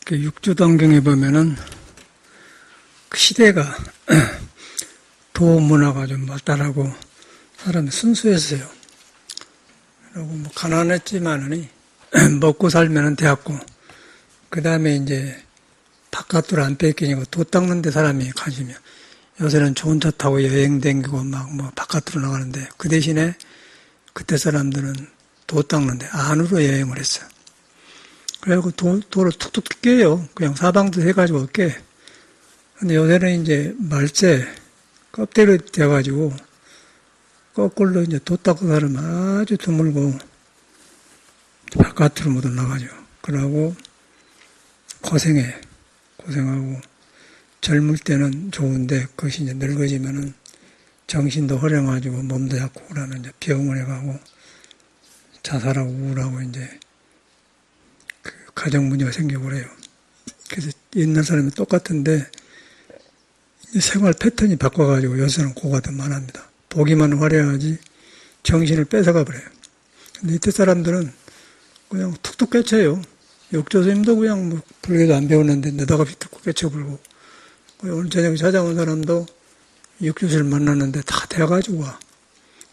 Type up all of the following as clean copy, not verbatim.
그 육조단경에 보면은 그 시대가 도문화가 좀 발달하고 사람이 순수했어요. 그리고 뭐 가난했지만은 먹고 살면은 되었고, 그 다음에 이제 바깥으로 안 뺏기니까 도 닦는 데 사람이 관심이야. 요새는 좋은 차 타고 여행 다니고 막 뭐 바깥으로 나가는데, 그 대신에 그때 사람들은 도 닦는데 안으로 여행을 했어요. 그래갖고 도를 툭툭 깨요. 그냥 사방도 해가지고 깨. 근데 요새는 이제 말째 껍데기로 돼가지고 거꾸로 이제 도 닦고 사람 아주 드물고 바깥으로 못 나가죠. 그러고 고생하고 젊을 때는 좋은데 그것이 이제 늙어지면은 정신도 허령가지고 몸도 약고 그러면 이제 병원에 가고 자살하고 우울하고 이제 그 가정 문제가 생겨버려요. 그래서 옛날 사람이 똑같은데 생활 패턴이 바꿔가지고 요새는 고가 더 많합니다. 보기만 화려하지 정신을 뺏어가 버려요. 근데 이때 사람들은 그냥 툭툭 깨쳐요. 육조스님도 그냥 뭐 불교도 안 배우는데 내다가 툭툭 깨쳐불고, 오늘 저녁에 찾아온 사람도 육조스를 만났는데 다 돼가지고 와.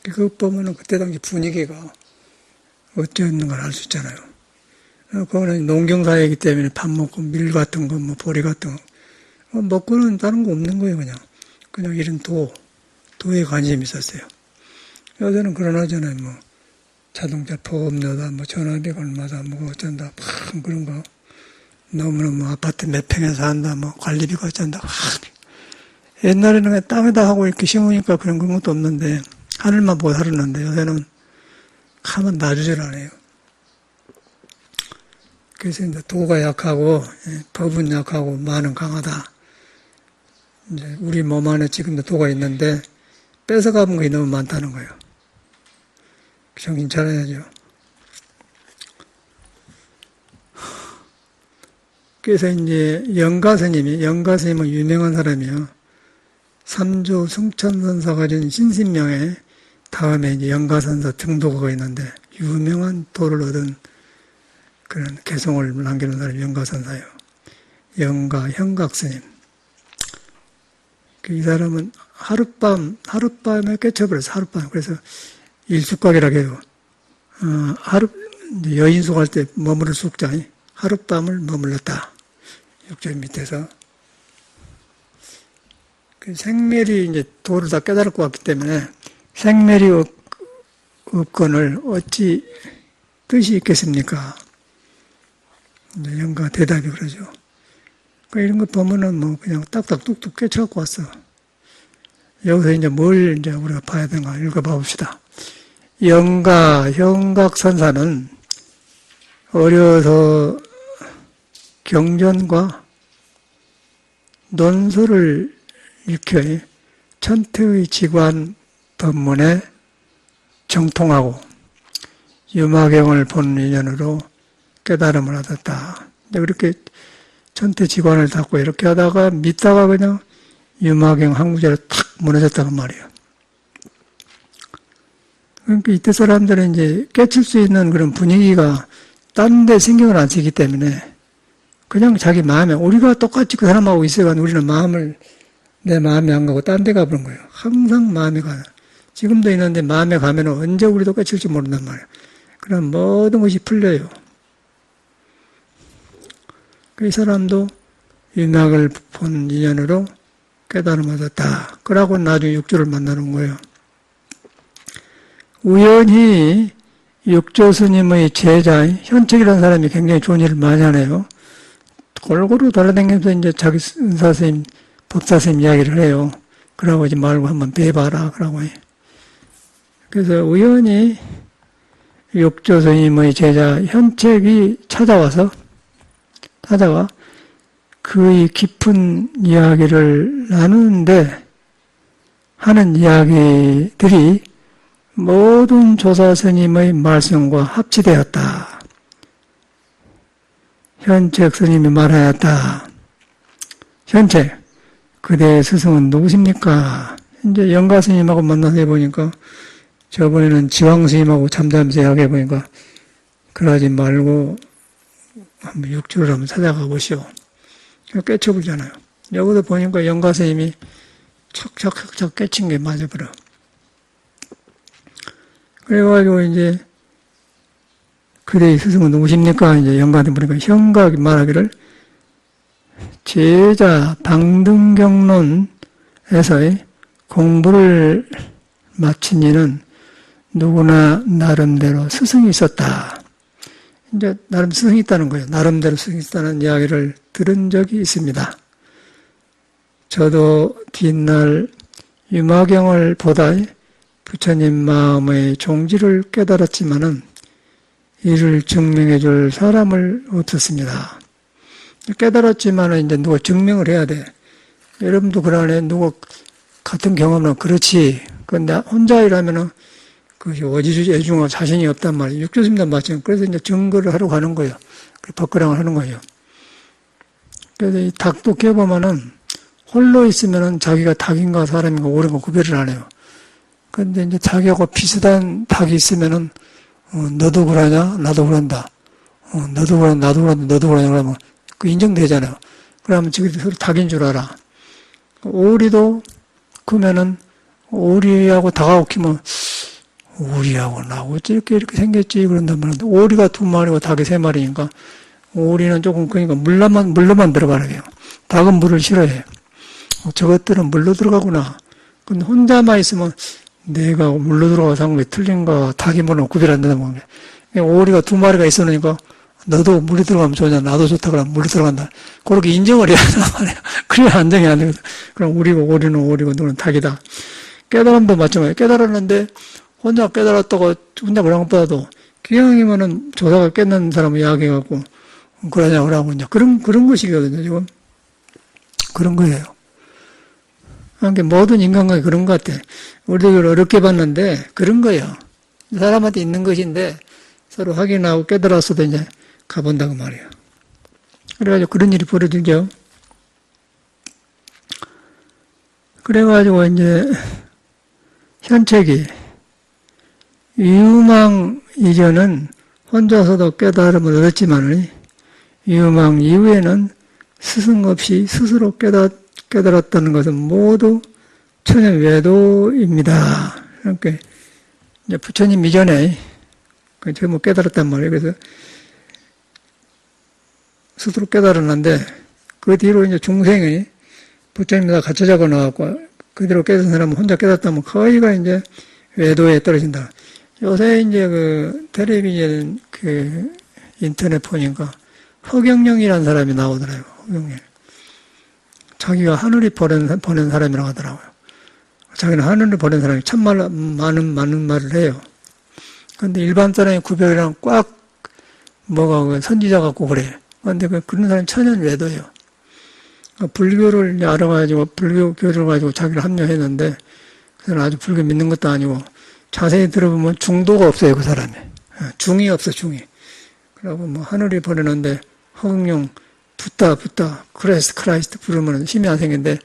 그거 보면은 그때 당시 분위기가 어쩌는 걸 알 수 있잖아요. 그거는 농경사회이기 때문에 밥 먹고 밀 같은 거, 뭐 보리 같은 거 먹고는 다른 거 없는 거예요. 그냥 이런 도에 관심이 있었어요. 요새는 그런 하잖아요. 뭐 자동차 보험료다, 뭐 전화비가 얼마다, 뭐 어쩐다, 막 그런 거. 너무너무 아파트 몇 평에 산다, 뭐 관리비가 어쩐다. 옛날에는 그냥 땅에다 하고 이렇게 심으니까 그런 것도 없는데, 하늘만 보고 살았는데, 요새는 가만 놔주질 않아요. 그래서 이제 도가 약하고, 법은 약하고, 만은 강하다. 이제 우리 몸 안에 지금도 도가 있는데, 뺏어가본 것이 너무 많다는 거예요. 정신 차려야죠. 그래서 이제 영가스님은 유명한 사람이요. 삼조 승천선사가 진 신신명에 다음에 이제 영가선사 등도가 있는데 유명한 도를 얻은 그런 개성을 남기는 사람이 영가선사예요. 현각스님. 이 사람은 하룻밤에 깨쳐버렸어요. 하룻밤. 그래서 일숙각이라고 해요. 여인숙 할 때 머무를 숙자, 하룻밤을 머물렀다. 육조 밑에서. 그 생멸이 이제 도를 다 깨달고 왔기 때문에 생멸이 없건을 어찌 뜻이 있겠습니까? 이제 영가 대답이 그러죠. 그러니까 이런 거 보면은 뭐 그냥 딱딱 뚝뚝 깨쳐갖고 왔어. 여기서 이제 뭘 이제 우리가 봐야 되는가 읽어봐 봅시다. 현각선사는 어려서 경전과 논설을 익혀 천태의 지관 법문에 정통하고 유마경을 본 인연으로 깨달음을 얻었다. 그렇게 천태지관을 닦고 이렇게 하다가 믿다가 그냥 유마경 항구제로 탁 무너졌다는 말이에요. 그러니까 이때 사람들은 이제 깨칠 수 있는 그런 분위기가 딴 데 신경을 안 쓰기 때문에 그냥 자기 마음에, 우리가 똑같이 그 사람하고 있어가지고 우리는 내 마음에 안 가고 딴 데 가버린 거예요. 항상 마음에 가요. 지금도 있는데 마음에 가면 언제 우리도 깨칠지 모른단 말이에요. 그럼 모든 것이 풀려요. 이 사람도 유막을 본 인연으로 깨달음을 얻었다. 그러고 나중에 육조를 만나는 거예요. 우연히 육조 스님의 제자, 현책이라는 사람이 굉장히 좋은 일을 많이 하네요. 골고루 돌아다니면서 이제 자기 은사스님, 법사스님 이야기를 해요. 그러고 이제 말고 한번 뵈봐라. 그러고 해. 그래서 우연히 육조 스님의 제자 현책이 찾아와 그의 깊은 이야기를 나누는데 하는 이야기들이 모든 조사 스님의 말씀과 합치되었다. 현책 스님이 말하였다. 현책, 그대의 스승은 누구십니까? 이제 영가 스님하고 만나서 해보니까 저번에는 지왕 스님하고 잠잠시 하게 해보니까 그러지 말고 한번 육주를 한번 찾아가 보시오. 깨쳐보잖아요. 여기도 보니까 영가스님이 척척척척 깨친 게 맞아버려. 그래가지고 이제 그대의 스승은 누구십니까? 이제 영가한테 보니까 형각이 말하기를 제자 방등경론에서의 공부를 마친 이는 누구나 나름대로 스승이 있었다. 이제 나름 스승이 있다는 거예요. 나름대로 스승이 있다는 이야기를 들은 적이 있습니다. 저도 뒷날 유마경을 보다 부처님 마음의 종지를 깨달았지만은 이를 증명해 줄 사람을 없었습니다. 깨달았지만은 이제 누가 증명을 해야 돼. 여러분도 그러네. 누가 같은 경험은 그렇지. 근데 혼자 일하면은 그것이 어지주지 애중하 자신이 없단 말이에요. 육조심도 마찬가지. 그래서 이제 증거를 하러 가는 거예요. 법거랑을 하는 거예요. 그래서 이 닭도 깨보면은 홀로 있으면은 자기가 닭인가 사람인가 옳은가 구별을 안 해요. 근데 이제 자기하고 비슷한 닭이 있으면은 너도 그러냐? 나도 그런다. 너도 그런다. 나도 그런다. 너도 그러냐? 그러면 그 인정되잖아요. 그러면 지금 서로 닭인 줄 알아. 오리도 그러면은 오리하고 닭하고 키면 오리하고 나하고 이렇게 생겼지 그런단 말인데 오리가 2마리고 닭이 3마리니까 오리는 조금 그러니까 물로만 들어가는 거예요. 닭은 물을 싫어해. 저것들은 물로 들어가구나. 근데 혼자만 있으면 내가 물로 들어가서 한 게 틀린가 닭이 뭐는 구별 안 된다고 하는 거예요. 오리가 2마리가 있으니까 너도 물에 들어가면 좋냐 나도 좋다 그러면 물에 들어간다. 그렇게 인정을 해야 한단 말이에요. 그래야 안정이 안 되거든. 그럼 오리는 오리고 너는 닭이다. 깨달음도 마찬가지예요. 깨달았는데 혼자 깨달았다고 혼자 그런 것보다도 기왕이면은 조사가 깨는 사람을 이야기해갖고 그러냐 그러고 이제 그런 것이거든요. 지금 그런 거예요. 그러니까 모든 인간관계 그런 것 같아. 우리도 이걸 어렵게 봤는데 그런 거예요. 사람한테 있는 것인데 서로 확인하고 깨달았어도 이제 가본다고 말이에요. 그래가지고 그런 일이 벌어지죠. 그래가지고 이제 현책이 유망 이전은 혼자서도 깨달음을 얻었지만 유망 이후에는 스승 없이 스스로 깨달았다는 것은 모두 천연 외도입니다. 그러니까 이제 부처님 이전에 전부 깨달았단 말이에요. 그래서 스스로 깨달았는데 그 뒤로 이제 중생이 부처님보다 같이 잡아 나왔고 그대로 깨달은 사람은 혼자 깨달았다면 거의가 이제 외도에 떨어진다. 요새 이제 그 텔레비전 그 인터넷 보니까 허경영이라는 사람이 나오더라고요. 허경영. 자기가 하늘이 보낸 사람이라고 하더라고요. 자기는 하늘을 보낸 사람이 참말로 많은 말을 해요. 근데 일반 사람의 구별이랑 꽉 뭐가 선지자 같고 그래. 근데 그런 사람이 천연 외도예요. 불교를 알아가지고 불교 교를 가지고 자기를 합류했는데 그 사람 아주 불교 믿는 것도 아니고 자세히 들어보면 중도가 없어요. 그 사람이. 중이 없어 중이. 그러고 뭐 하늘이 보내는데 허경영 붙다 크라이스트 부르면 힘이 안 생긴데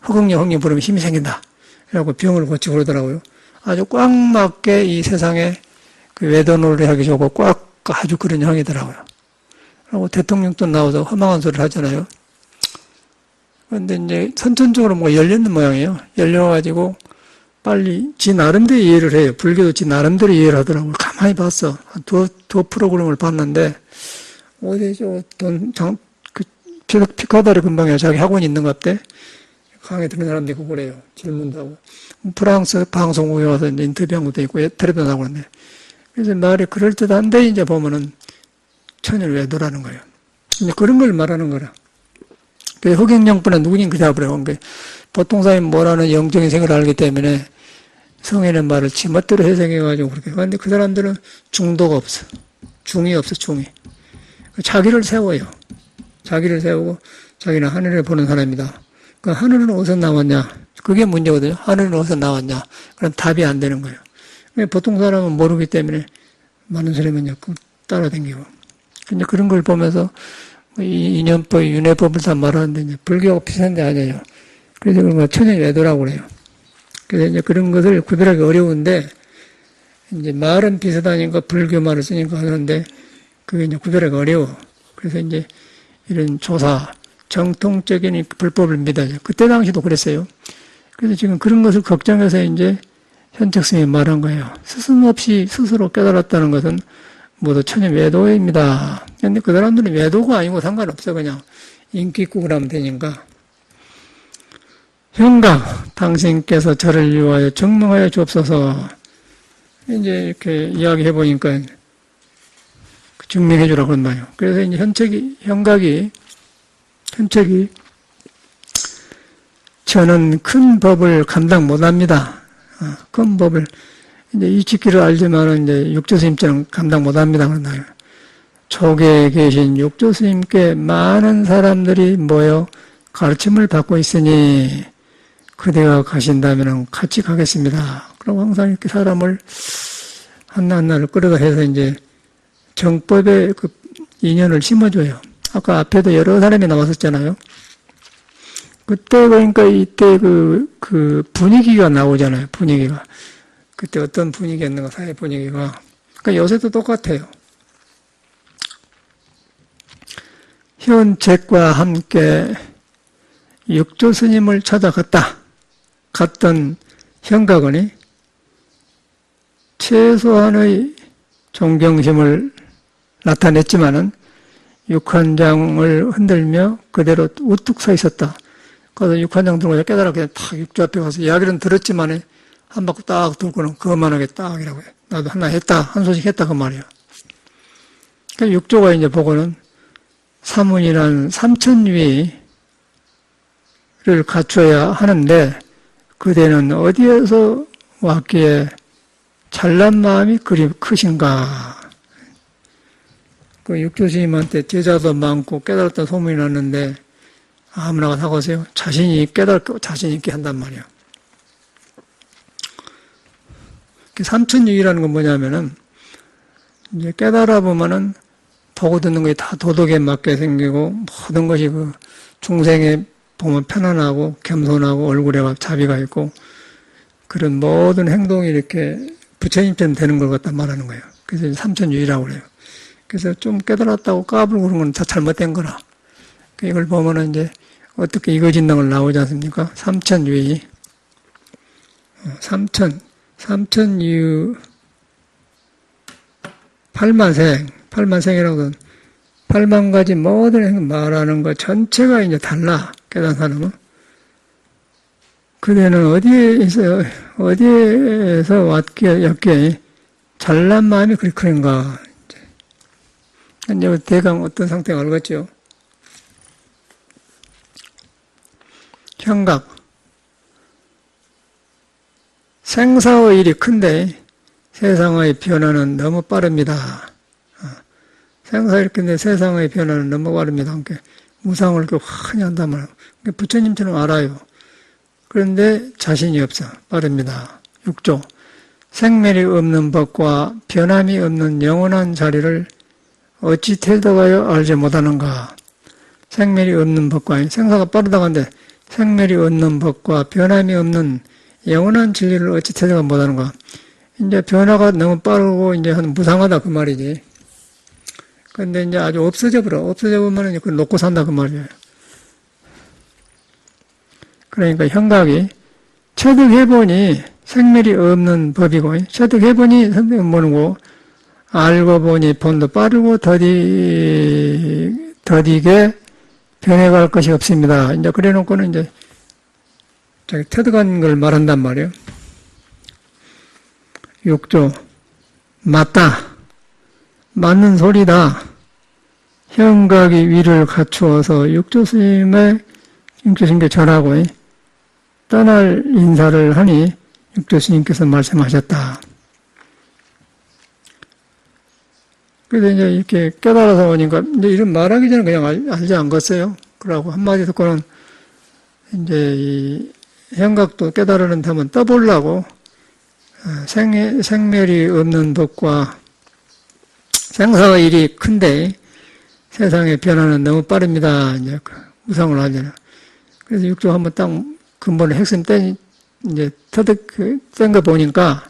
허경영 부르면 힘이 생긴다. 그래갖고 병을 고치고 그러더라고요. 아주 꽉 맞게 이 세상에 그 외도놀이 하기 좋고 꽉 아주 그런 형이더라고요. 그리고 대통령도 나와서 허망한 소리를 하잖아요. 그런데 이제 선천적으로 뭐가 열렸는 모양이에요. 열려가지고 빨리 지 나름대로 이해를 해요. 불교도 지 나름대로 이해를 하더라고요. 가만히 봤어. 두 프로그램을 봤는데 어디 피카다르 근방에 자기 학원이 있는 것 같대. 강의 듣는 사람도 있고 그래요. 질문도 하고. 프랑스 방송국에 와서 이제 인터뷰한 것도 있고 텔레비전 하고 그러는데. 그래서 말이 그럴듯한데 이제 보면은 천연 외도라는 거예요. 이제 그런 걸 말하는 거라. 그 허경영뿐만 누구긴 그 잡으래요. 그러니까 보통 사람이 뭐라는 영적인 생각을 알기 때문에 성인의 말을 지멋대로 해석해가지고 그렇게. 그런데 그 사람들은 중도가 없어. 중이 없어, 중이. 자기를 세워요. 자기를 세우고 자기는 하늘을 보는 사람이다. 그 하늘은 어디서 나왔냐? 그게 문제거든요. 하늘은 어디서 나왔냐? 그럼 답이 안 되는 거예요. 보통 사람은 모르기 때문에 많은 사람은 자꾸 따라다니고. 근데 그런 걸 보면서 인연법, 윤회법을 다 말하는데 이제 불교가 비슷한 데 아니에요. 그래서 그런 거 천연 외도라고 그래요. 그래서 이제 그런 것을 구별하기 어려운데 이제 말은 비슷하니까 불교 말을 쓰니까 하는데 그게 이제 구별하기 어려워. 그래서 이제 이런 조사, 정통적인 불법을 믿어요. 그때 당시도 그랬어요. 그래서 지금 그런 것을 걱정해서 이제 현책 스님이 말한 거예요. 스승 없이 스스로 깨달았다는 것은 모두 천연 외도입니다. 근데 그 사람들은 외도가 아니고 상관없어. 그냥 인기국을 하면 되니까. 형각, 당신께서 저를 위하여 증명하여 주옵소서. 이제 이렇게 이야기해 보니까 증명해 주라고 그런 말이에요. 그래서 이제 현각이 저는 큰 법을 감당 못 합니다. 큰 법을, 이제 이 직기를 알지만은 이제 육조 스님처럼 감당 못 합니다. 그런다. 촉에 계신 육조 스님께 많은 사람들이 모여 가르침을 받고 있으니 그대가 가신다면 같이 가겠습니다. 그리고 항상 이렇게 사람을 하나하나를 끌어다 해서 이제 정법의 그 인연을 심어줘요. 아까 앞에도 여러 사람이 나왔었잖아요. 그때 그러니까 이때 그 분위기가 나오잖아요. 분위기가. 그때 어떤 분위기였는가, 사회 분위기가. 그러니까 요새도 똑같아요. 현책과 함께 육조 스님을 갔던 현각은 최소한의 존경심을 나타냈지만은 육환장을 흔들며 그대로 우뚝 서 있었다. 그래서 육환장 들고 깨달아 그냥 탁 육조 앞에 가서 이야기는 들었지만은 한 바퀴 딱 돌고는 그만하게 딱 이라고 해. 나도 하나 했다, 한 소식 했다 그 말이야. 그러니까 육조가 이제 보고는 사문이란 삼천위를 갖춰야 하는데 그대는 어디에서 왔기에 잘난 마음이 그리 크신가. 그 육조 스님한테 제자도 많고 깨달았던 소문이 났는데 아무나 사고세요. 자신이 깨달고 자신 있게 한단 말이야. 삼천유의라는 건 뭐냐면은 이제 깨달아 보면은 보고 듣는 것이 다 도덕에 맞게 생기고 모든 것이 그 중생에 보면 편안하고 겸손하고 얼굴에 자비가 있고 그런 모든 행동이 이렇게 부처님처럼 되는 걸 갖다 말하는 거예요. 그래서 삼천유의라고 그래요. 그래서 좀 깨달았다고 까불고 그런 건 다 잘못된 거라. 이걸 보면은 이제 어떻게 이거진다는 걸 나오지 않습니까? 삼천유의. 삼천유, 팔만생이라고, 8만 가지 모든 말하는 것 전체가 이제 달라, 깨달은 사람은. 그대는 어디에서 왔기에 잘난 마음이 그리 큰가. 이제 대강 어떤 상태가 알겠죠? 현각. 생사의 일이 큰데 세상의 변화는 너무 빠릅니다. 생사의 일이 큰데 세상의 변화는 너무 빠릅니다. 그러니까 무상을 이렇게 환히 한단 말이에요. 부처님처럼 알아요. 그런데 자신이 없어. 빠릅니다. 6조. 생멸이 없는 법과 변함이 없는 영원한 자리를 어찌 태도하여 알지 못하는가. 생멸이 없는 법과 생사가 빠르다고 하는데 생멸이 없는 법과 변함이 없는 영원한 진리를 어찌 태도가 못하는가. 이제 변화가 너무 빠르고 이제 무상하다 그 말이지. 근데 이제 아주 없어져 버리면 그걸 놓고 산다 그 말이에요. 그러니까 현각이 체득해보니 생멸이 없는 법이고, 체득해보니 선생님 모르고, 알고 보니 본도 빠르고 더디게 변해갈 것이 없습니다. 이제 그래 놓고는 이제 자기 터득한 걸 말한단 말이에요. 6조. 맞다. 맞는 소리다. 현각이 위를 갖추어서 육조 스님께 전하고 떠날 인사를 하니 육조 스님께서 말씀하셨다. 그래서 이제 이렇게 깨달아서 오니까 이제 이런 말하기 전에 그냥 알지 않겠어요? 그러고 한마디 듣고는 이제 이 현각도 깨달으는 다면 떠보려고 생멸이 없는 법과 생사의 일이 큰데 세상의 변화는 너무 빠릅니다. 이제 무상을 하잖아요. 그래서 육조 한번 딱 근본의 핵심 이제 뗀 거 보니까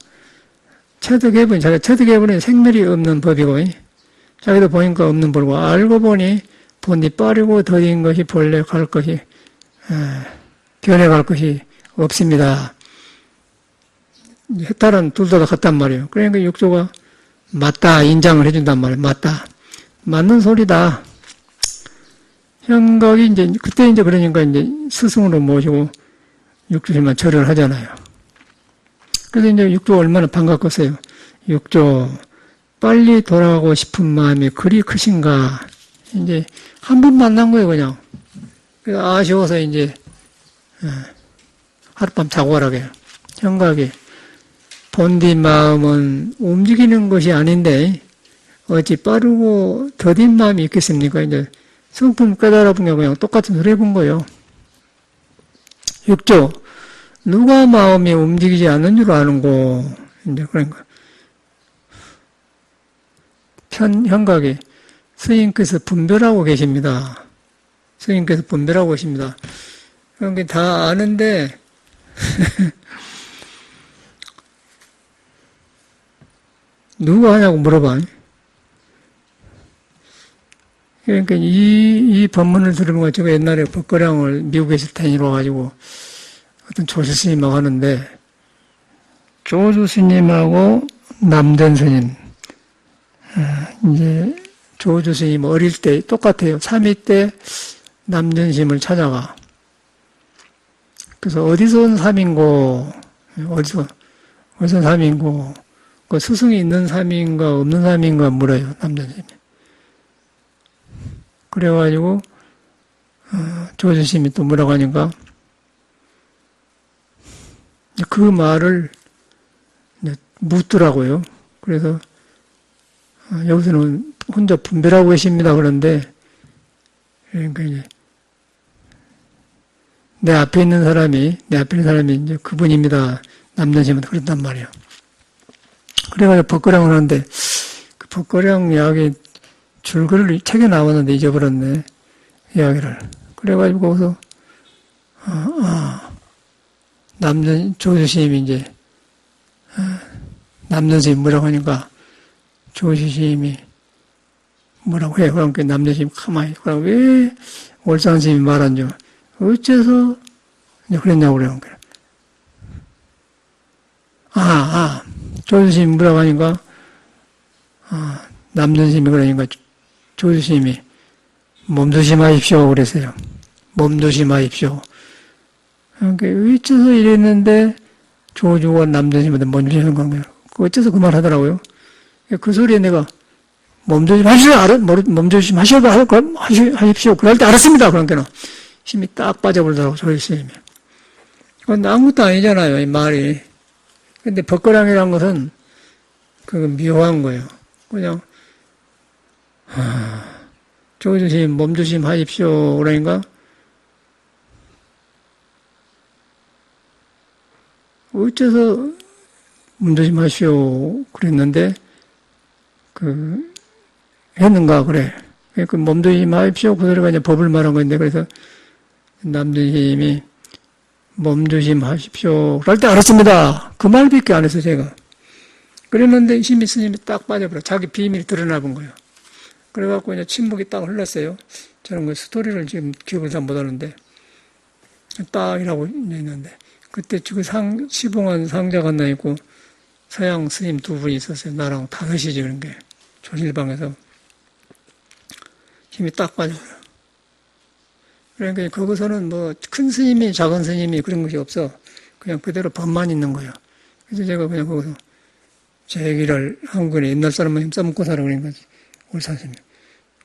체득해보니 생멸이 없는 법이고 자기도 보니까 없는 벌고, 알고 보니 본디 빠르고 더딘 것이 본래 갈 것이, 견해갈 것이 없습니다. 해탈은 둘 다 같단 말이에요. 그러니까 육조가 맞다, 인정을 해준단 말이에요. 맞다. 맞는 소리다. 형각이 이제, 그때 이제 그러니까 이제 스승으로 모시고 육조실만 절을 하잖아요. 그래서 이제 육조가 얼마나 반갑겠어요. 육조, 빨리 돌아가고 싶은 마음이 그리 크신가. 이제 한 번 만난 거예요, 그냥. 그래서 아쉬워서 이제, 하룻밤 자고 가라게. 형각이. 본디 마음은 움직이는 것이 아닌데, 어찌 빠르고 더딘 마음이 있겠습니까? 이제 성품 깨달아 본 게 그냥 똑같은 소리 해본 거예요. 6조. 누가 마음이 움직이지 않는 줄 아는고, 이제 그러니까. 현각이 스님께서 분별하고 계십니다. 스님께서 분별하고 계십니다. 그러니까 다 아는데, 누가 하냐고 물어봐. 그러니까 이 법문을 들으면 제가 옛날에 법거량을 미국에 있을 때 이뤄가지고 어떤 조주 스님하고 하는데, 조주 스님하고 남전 스님, 이제 조주 스님 어릴 때 똑같아요. 3위 때 남전 스님을 찾아가. 그래서 어디서 온 삼인고, 어디서 삼인고, 그 스승이 있는 삼인가 없는 삼인가 물어요, 남전 스님이. 그래가지고 조주 스님이 또 뭐라고 하니까 그 말을 묻더라고요. 그래서 여기서는 혼자 분별하고 계십니다. 그런데 그러니까 이제 내 앞에 있는 사람이 이제 그분입니다. 남전 스님은 그랬단 말이에요. 그래가지고 법거량을 하는데 그 법거량 이야기 줄거리를 책에 나왔는데 잊어버렸네, 이야기를. 그래가지고 거기서 조주 스님이 이제 남전 스님 뭐라고 하니까 조주 스님이 뭐라고 해요. 그러니까 남전 스님 가만히 그럼 왜 월상 스님이 말한 줄 어째서 그랬냐고 그래요. 조주 스님이 뭐라고 하니까 남전 스님이 그러니까 조주 스님이 몸조심하십시오 그랬어요. 몸조심하십시오. 그러니까 어째서 이랬는데 조주가 남전 스님한테 몸조심하는 건가요? 어째서 그 말 하더라고요. 그 소리에 내가 몸조심하십시오. 그럴 때 알았습니다. 그러니까 힘이 딱 빠져버리더라고, 조주 스님이. 그건 아무것도 아니잖아요, 이 말이. 근데 법거량이라는 것은 그 묘한 거예요. 그냥 조주 스님 몸조심하십시오. 그러니까 어째서 몸조심하십시오. 그랬는데 했는가 그래. 그 몸조심하십시오. 그 소리가 이제 법을 말한 건데 그래서 남전 스님이 몸조심하십시오. 그럴 때 알았습니다. 그 말밖에 안 했어 제가. 그랬는데 심히 스님이 딱 빠져버려. 자기 비밀이 드러나본 거예요. 그래갖고 이제 침묵이 딱 흘렀어요. 저는 그 스토리를 지금 기억을 잘 못하는데 딱 이라고 있는데 그때 그 시봉한 상자가 하나 있고 서양 스님 두 분이 있었어요. 나랑 다섯이지 그런 게 조실방에서 힘이 딱 빠져버려. 그러니까 거기서는 뭐 큰 스님이 작은 스님이 그런 것이 없어. 그냥 그대로 법만 있는 거예요. 그래서 제가 그냥 거기서 제 얘기를 한국에 옛날 사람은 힘 써먹고 살아 그러니까 올산 스님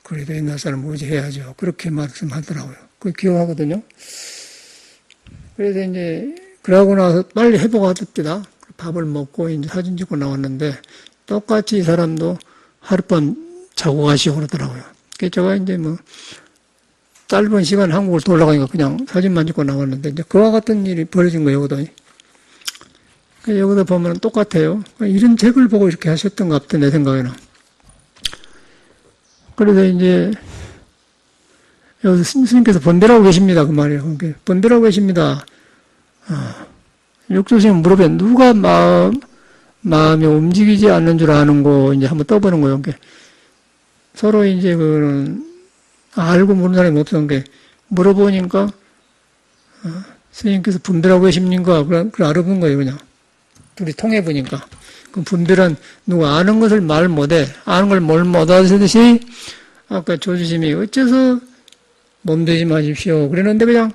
그래도 옛날 사람 의지해야죠. 그렇게 말씀하더라고요. 그거 기억하거든요. 그래서 이제 그러고 나서 빨리 회복하답니다. 밥을 먹고 이제 사진 찍고 나왔는데 똑같이 이 사람도 하룻밤 자고 가시고 그러더라고요. 그래서 제가 이제 뭐 짧은 시간 한국을 돌아가니까 그냥 사진만 찍고 나왔는데 이제 그와 같은 일이 벌어진 거예요, 여기도. 여기도 보면 똑같아요. 이런 책을 보고 이렇게 하셨던 것 같아, 내 생각에는. 그래서 이제 여기서 스님께서 번대라고 계십니다, 그 말이에요. 번대라고 계십니다. 육조스님 물어봐요. 누가 마음이 움직이지 않는 줄 아는고 이제 한번 떠보는 거예요. 서로 이제 알고 모르는 사람이 없었던 게, 물어보니까, 스님께서 분별하고 계십니까? 그걸 알아본 거예요, 그냥. 둘이 통해보니까. 그 분별은 누가 아는 것을 말 못해. 아는 걸 뭘 못하듯이, 아까 조주심이 어째서 몸되지 마십시오. 그랬는데 그냥,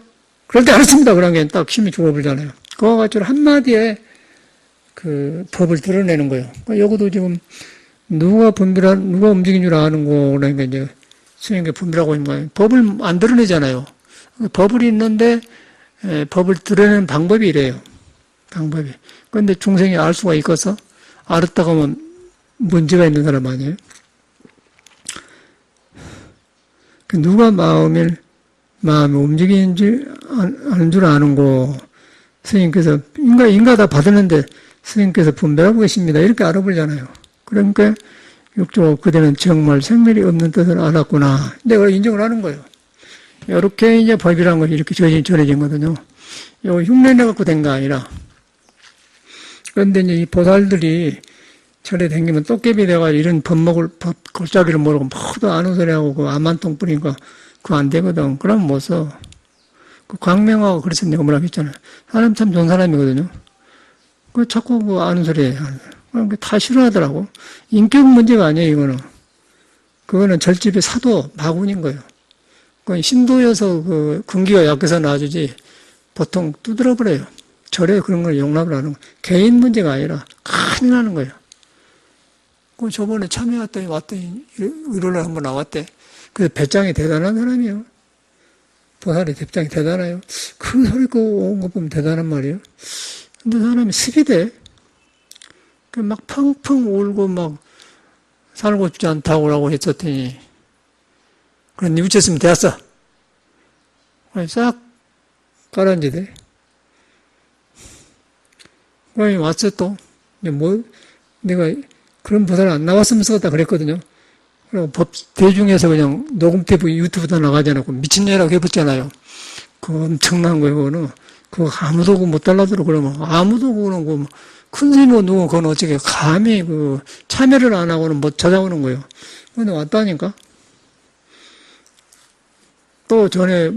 그럴 때 알았습니다. 그런 게 딱 힘이 죽어버리잖아요. 그와 같이 한마디에 그 법을 드러내는 거예요. 요것도 지금 누가 움직인 줄 아는 거, 그러니까 이제 스님께 분별하고 있는 거예요. 법을 안 드러내잖아요. 법을 있는데, 법을 드러내는 방법이 이래요. 방법이. 그런데 중생이 알 수가 있어서 알았다고 하면 문제가 있는 사람 아니에요? 누가 마음이 움직이는지 아는 줄 아는 거, 스님께서, 인가 다 받았는데 스님께서 분별하고 계십니다. 이렇게 알아보잖아요. 그러니까 육조 그대는 정말 생멸이 없는 뜻을 알았구나. 내가 인정을 하는 거예요. 이렇게 이제 법이란 것이 이렇게 전해진 거거든요. 요 흉내내 갖고 된 거 아니라. 그런데 이제 이 보살들이 절에 댕기면 똥개비 돼가지고 이런 골짜기를 모르고 모두 아는 소리하고 그 암만통 뿌리니까 그거 안 되거든. 그러면 못 써. 그 광명하고 그래서 내가 뭐라고 했잖아요. 사람 참 좋은 사람이거든요. 그 자꾸 그 아는 소리 해요. 다 싫어하더라고. 인격 문제가 아니에요, 이거는. 그거는 절집의 사도, 마군인 거예요. 그 신도여서 그 군기가 약해서 놔주지 보통 두드려버려요. 절에 그런 걸 용납을 하는 거예요. 개인 문제가 아니라 큰일 나는 거예요. 그 저번에 왔더니 의료를 한번 나왔대. 그래서 배짱이 대단한 사람이에요. 보살이 배짱이 대단해요. 그 소리 온 거 보면 대단한 말이에요. 근데 사람이 습이 돼. 막 펑펑 울고 막 살고 싶지 않다고 했었더니 그런 니 우쳤으면 되었어. 싹 가라앉으대. 그러니 왔어 또. 내가 그런 보살 안 나왔으면 쓰겠다 그랬거든요. 그리고 대중에서 그냥 녹음 테이프 유튜브도 나가잖아요. 미친년이라고 해봤잖아요. 그거 엄청난 거예요, 그거는. 그거 아무도 못 달라들어, 그러면. 아무도 그거는 큰 스님이고 누구 그건 어떻게 감히 참여를 안 하고는 못 찾아오는 거예요. 근데 왔다니까? 또 전에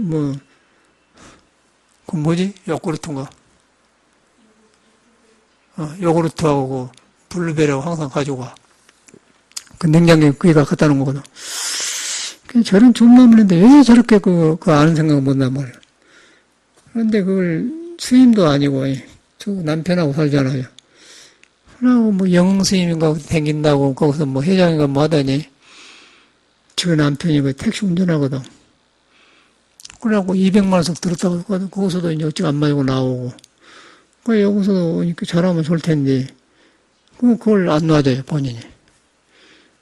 요구르트인가? 요구르트하고 블루베리하고 항상 가지고 와. 그 냉장고에 그이가 갖다 놓은 거거든. 저런 좋은 놈인데 왜 저렇게 그 아는 생각 못 난 말이야. 그런데 그걸 스님도 아니고, 저 남편하고 살잖아요. 그러고 영스님인가 댕긴다고 거기서 회장인가 하더니, 저 남편이 택시 운전하거든. 그래갖고 200만원씩 들었다고 하거든. 거기서도 이제 어찌 안 맞고 나오고. 여기서도 이렇게 잘하면 좋을 텐데, 그걸 안 놔줘요, 본인이.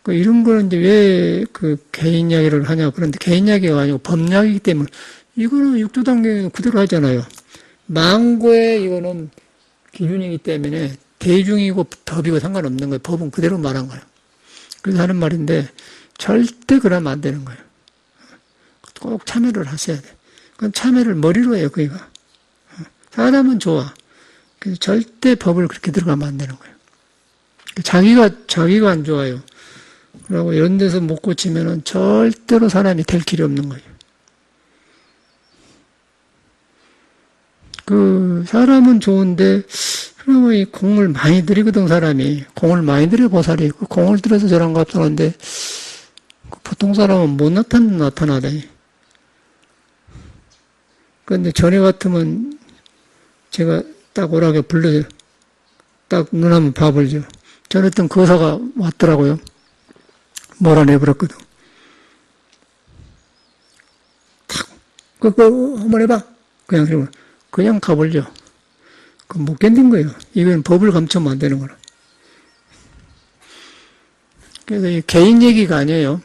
이런 거는 이제 왜 개인 이야기를 하냐. 그런데 개인 이야기가 아니고 법약이기 때문에, 이거는 육조단계는 그대로 하잖아요. 망고에 이거는 기준이기 때문에 대중이고 법이고 상관없는 거예요. 법은 그대로 말한 거예요. 그래서 하는 말인데 절대 그러면 안 되는 거예요. 꼭 참여를 하셔야 돼. 그건 참여를 머리로 해요, 그이가. 사람은 좋아. 그래서 절대 법을 그렇게 들어가면 안 되는 거예요. 자기가 안 좋아요. 그리고 이런 데서 못 고치면은 절대로 사람이 될 길이 없는 거예요. 사람은 좋은데, 그러면 이 공을 많이 들이거든, 사람이. 공을 많이 들여, 보살이. 공을 들여서 저런 거 합사하는데, 보통 사람은 못 나타나다니. 그런데 전에 같으면, 제가 딱 오라게 불러요. 딱 눈 한번 봐보죠. 전에 어떤 거사가 왔더라고요. 몰아내버렸거든. 탁, 그거 한번 해봐. 그냥 가버려. 못 견딘 거예요. 이건 법을 감추면 안 되는 거라. 그래서 이 개인 얘기가 아니에요.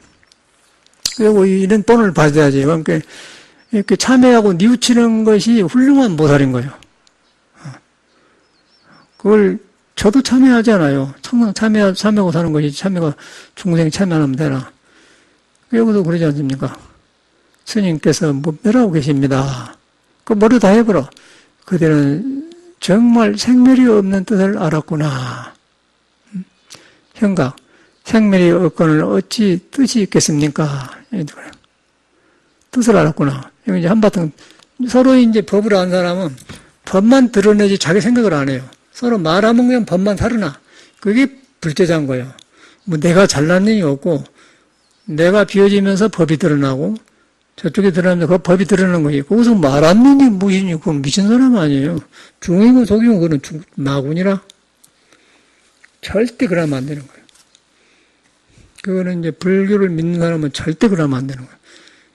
그리고 이런 본을 받아야지. 그러니까 이렇게 참여하고 뉘우치는 것이 훌륭한 보살인 거예요. 그걸 저도 참여하잖아요. 참여하고 사는 것이 참여가 중생이 참여하면 되나. 여기도 그러지 않습니까? 스님께서 멸하고 계십니다. 그 머리 다 해버려. 그들은 정말 생멸이 없는 뜻을 알았구나. 현각. 생멸이 없거늘 어찌 뜻이 있겠습니까? 뜻을 알았구나. 여기 이제 한바탕, 서로 이제 법을 아는 사람은 법만 드러내지 자기 생각을 안 해요. 서로 말하면 그냥 법만 다르나. 그게 불제자인 거예요. 뭐 내가 잘난 일이 없고, 내가 비워지면서 법이 드러나고, 저쪽에 드러나면서 그 법이 드러나는 거지. 거기서 말하는 일이 무엇이니? 그건 미친 사람 아니에요. 중이고 속이고 그건 마군이라. 절대 그러면 안 되는 거예요. 그거는 이제 불교를 믿는 사람은 절대 그러면 안 되는 거예요.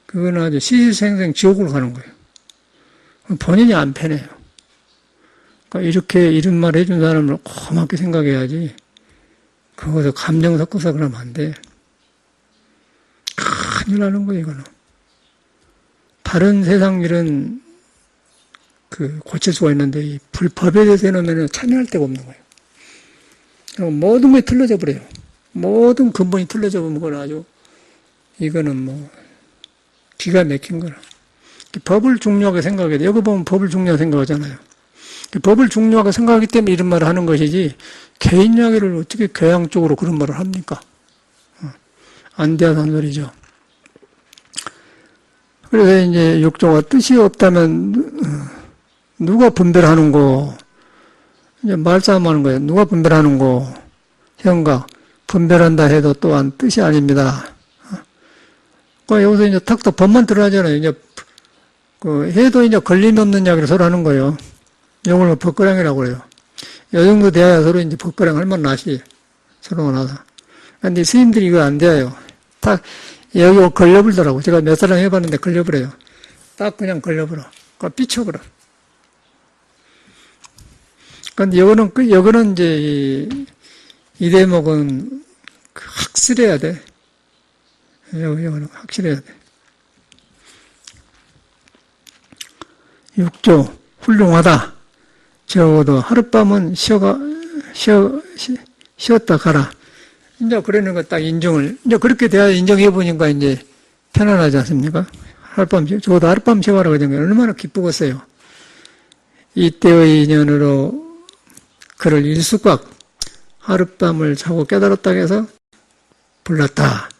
그거는 아주 시시생생 지옥으로 가는 거예요. 본인이 안 편해요. 그러니까 이렇게 이런 말 해준 사람을 고맙게 생각해야지. 그거서 감정 섞어서 그러면 안 돼. 큰일 나는 거예요, 이거는. 다른 세상 일은 고칠 수가 있는데, 이 불법에 대해서 해놓으면 참여할 데가 없는 거예요. 모든 게 틀려져 버려요. 모든 근본이 틀려져 보면 그건 아주, 이거는 뭐, 기가 막힌 거라. 법을 중요하게 생각해야 돼. 여기 보면 법을 중요하게 생각하잖아요. 법을 중요하게 생각하기 때문에 이런 말을 하는 것이지, 개인 이야기를 어떻게 교양적으로 그런 말을 합니까? 안 돼야 하는 소리죠. 그래서 이제 육조가 뜻이 없다면, 누가 분별하는고, 이제 말싸움하는 거예요. 누가 분별하는고, 현각, 분별한다 해도 또한 뜻이 아닙니다. 그러니까 여기서 이제 탁탁 법만 드러나잖아요. 이제, 해도 이제 걸림이 없는 이야기를 서로 하는 거예요. 이걸 법거량이라고 그래요. 이 정도 돼야 서로 이제 법거량 할 만 나시. 서로가 나서. 근데 스님들이 이거 안 돼요. 딱, 여기 걸려버리더라고. 제가 몇 사람 해봤는데 걸려버려요. 딱 그냥 걸려버려. 그러니까 삐쳐버려. 근데 여거는 이제, 이 대목은 확실해야 돼. 여거는 확실해야 돼. 6조, 훌륭하다. 적어도 하룻밤은 쉬었다 가라. 이제 그러는 거 딱 인정을, 이제 그렇게 돼야 인정해보니까 이제 편안하지 않습니까? 적어도 하룻밤 쉬어가라. 그러니까 얼마나 기쁘겠어요. 이때의 인연으로 그를 일숙각 하룻밤을 자고 깨달았다고 해서 불렀다.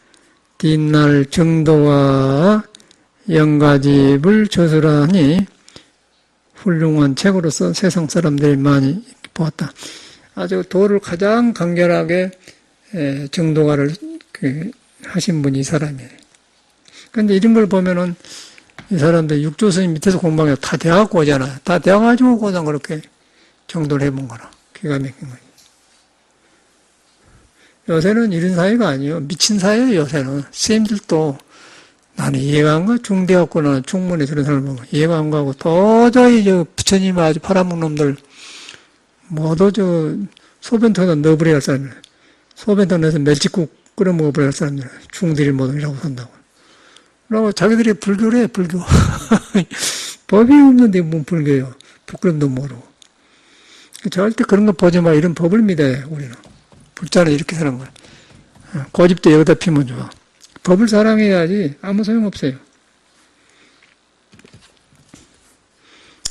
뒷날 정도와 영가집을 저술하니 훌륭한 책으로서 세상 사람들이 많이 보았다. 아주 도를 가장 간결하게 정도가를 하신 분이 이 사람이에요. 그런데 이런 걸 보면은 이 사람들 육조 스님 밑에서 공부하면 다 대학고 오잖아요. 다 대학가지고 고장 그렇게 정도를 해본 거라. 기가 막힌 거예요. 요새는 이런 사회가 아니에요. 미친 사회예요, 요새는. 스님들도 나는 이해가 안 가. 중대 갖고는 충분히 저런 사람을 보면 이해가 안 가고 도저히 부처님 아주 팔아먹는 놈들 모두 소변통에다 넣어버려야 할 사람이에요. 소변통 넣어서 멸치국 끓여 먹어버려야 할 사람이에요. 중들이 모두 이라고 산다고. 그러고 자기들이 불교를 해, 불교. 법이 없는데 뭔 불교예요. 부끄럼도 모르고. 절대 그런 거 보지 마. 이런 법을 믿어야 우리는. 불자는 이렇게 사는 거야. 고집도 여기다 피면 좋아. 법을 사랑해야지 아무 소용없어요.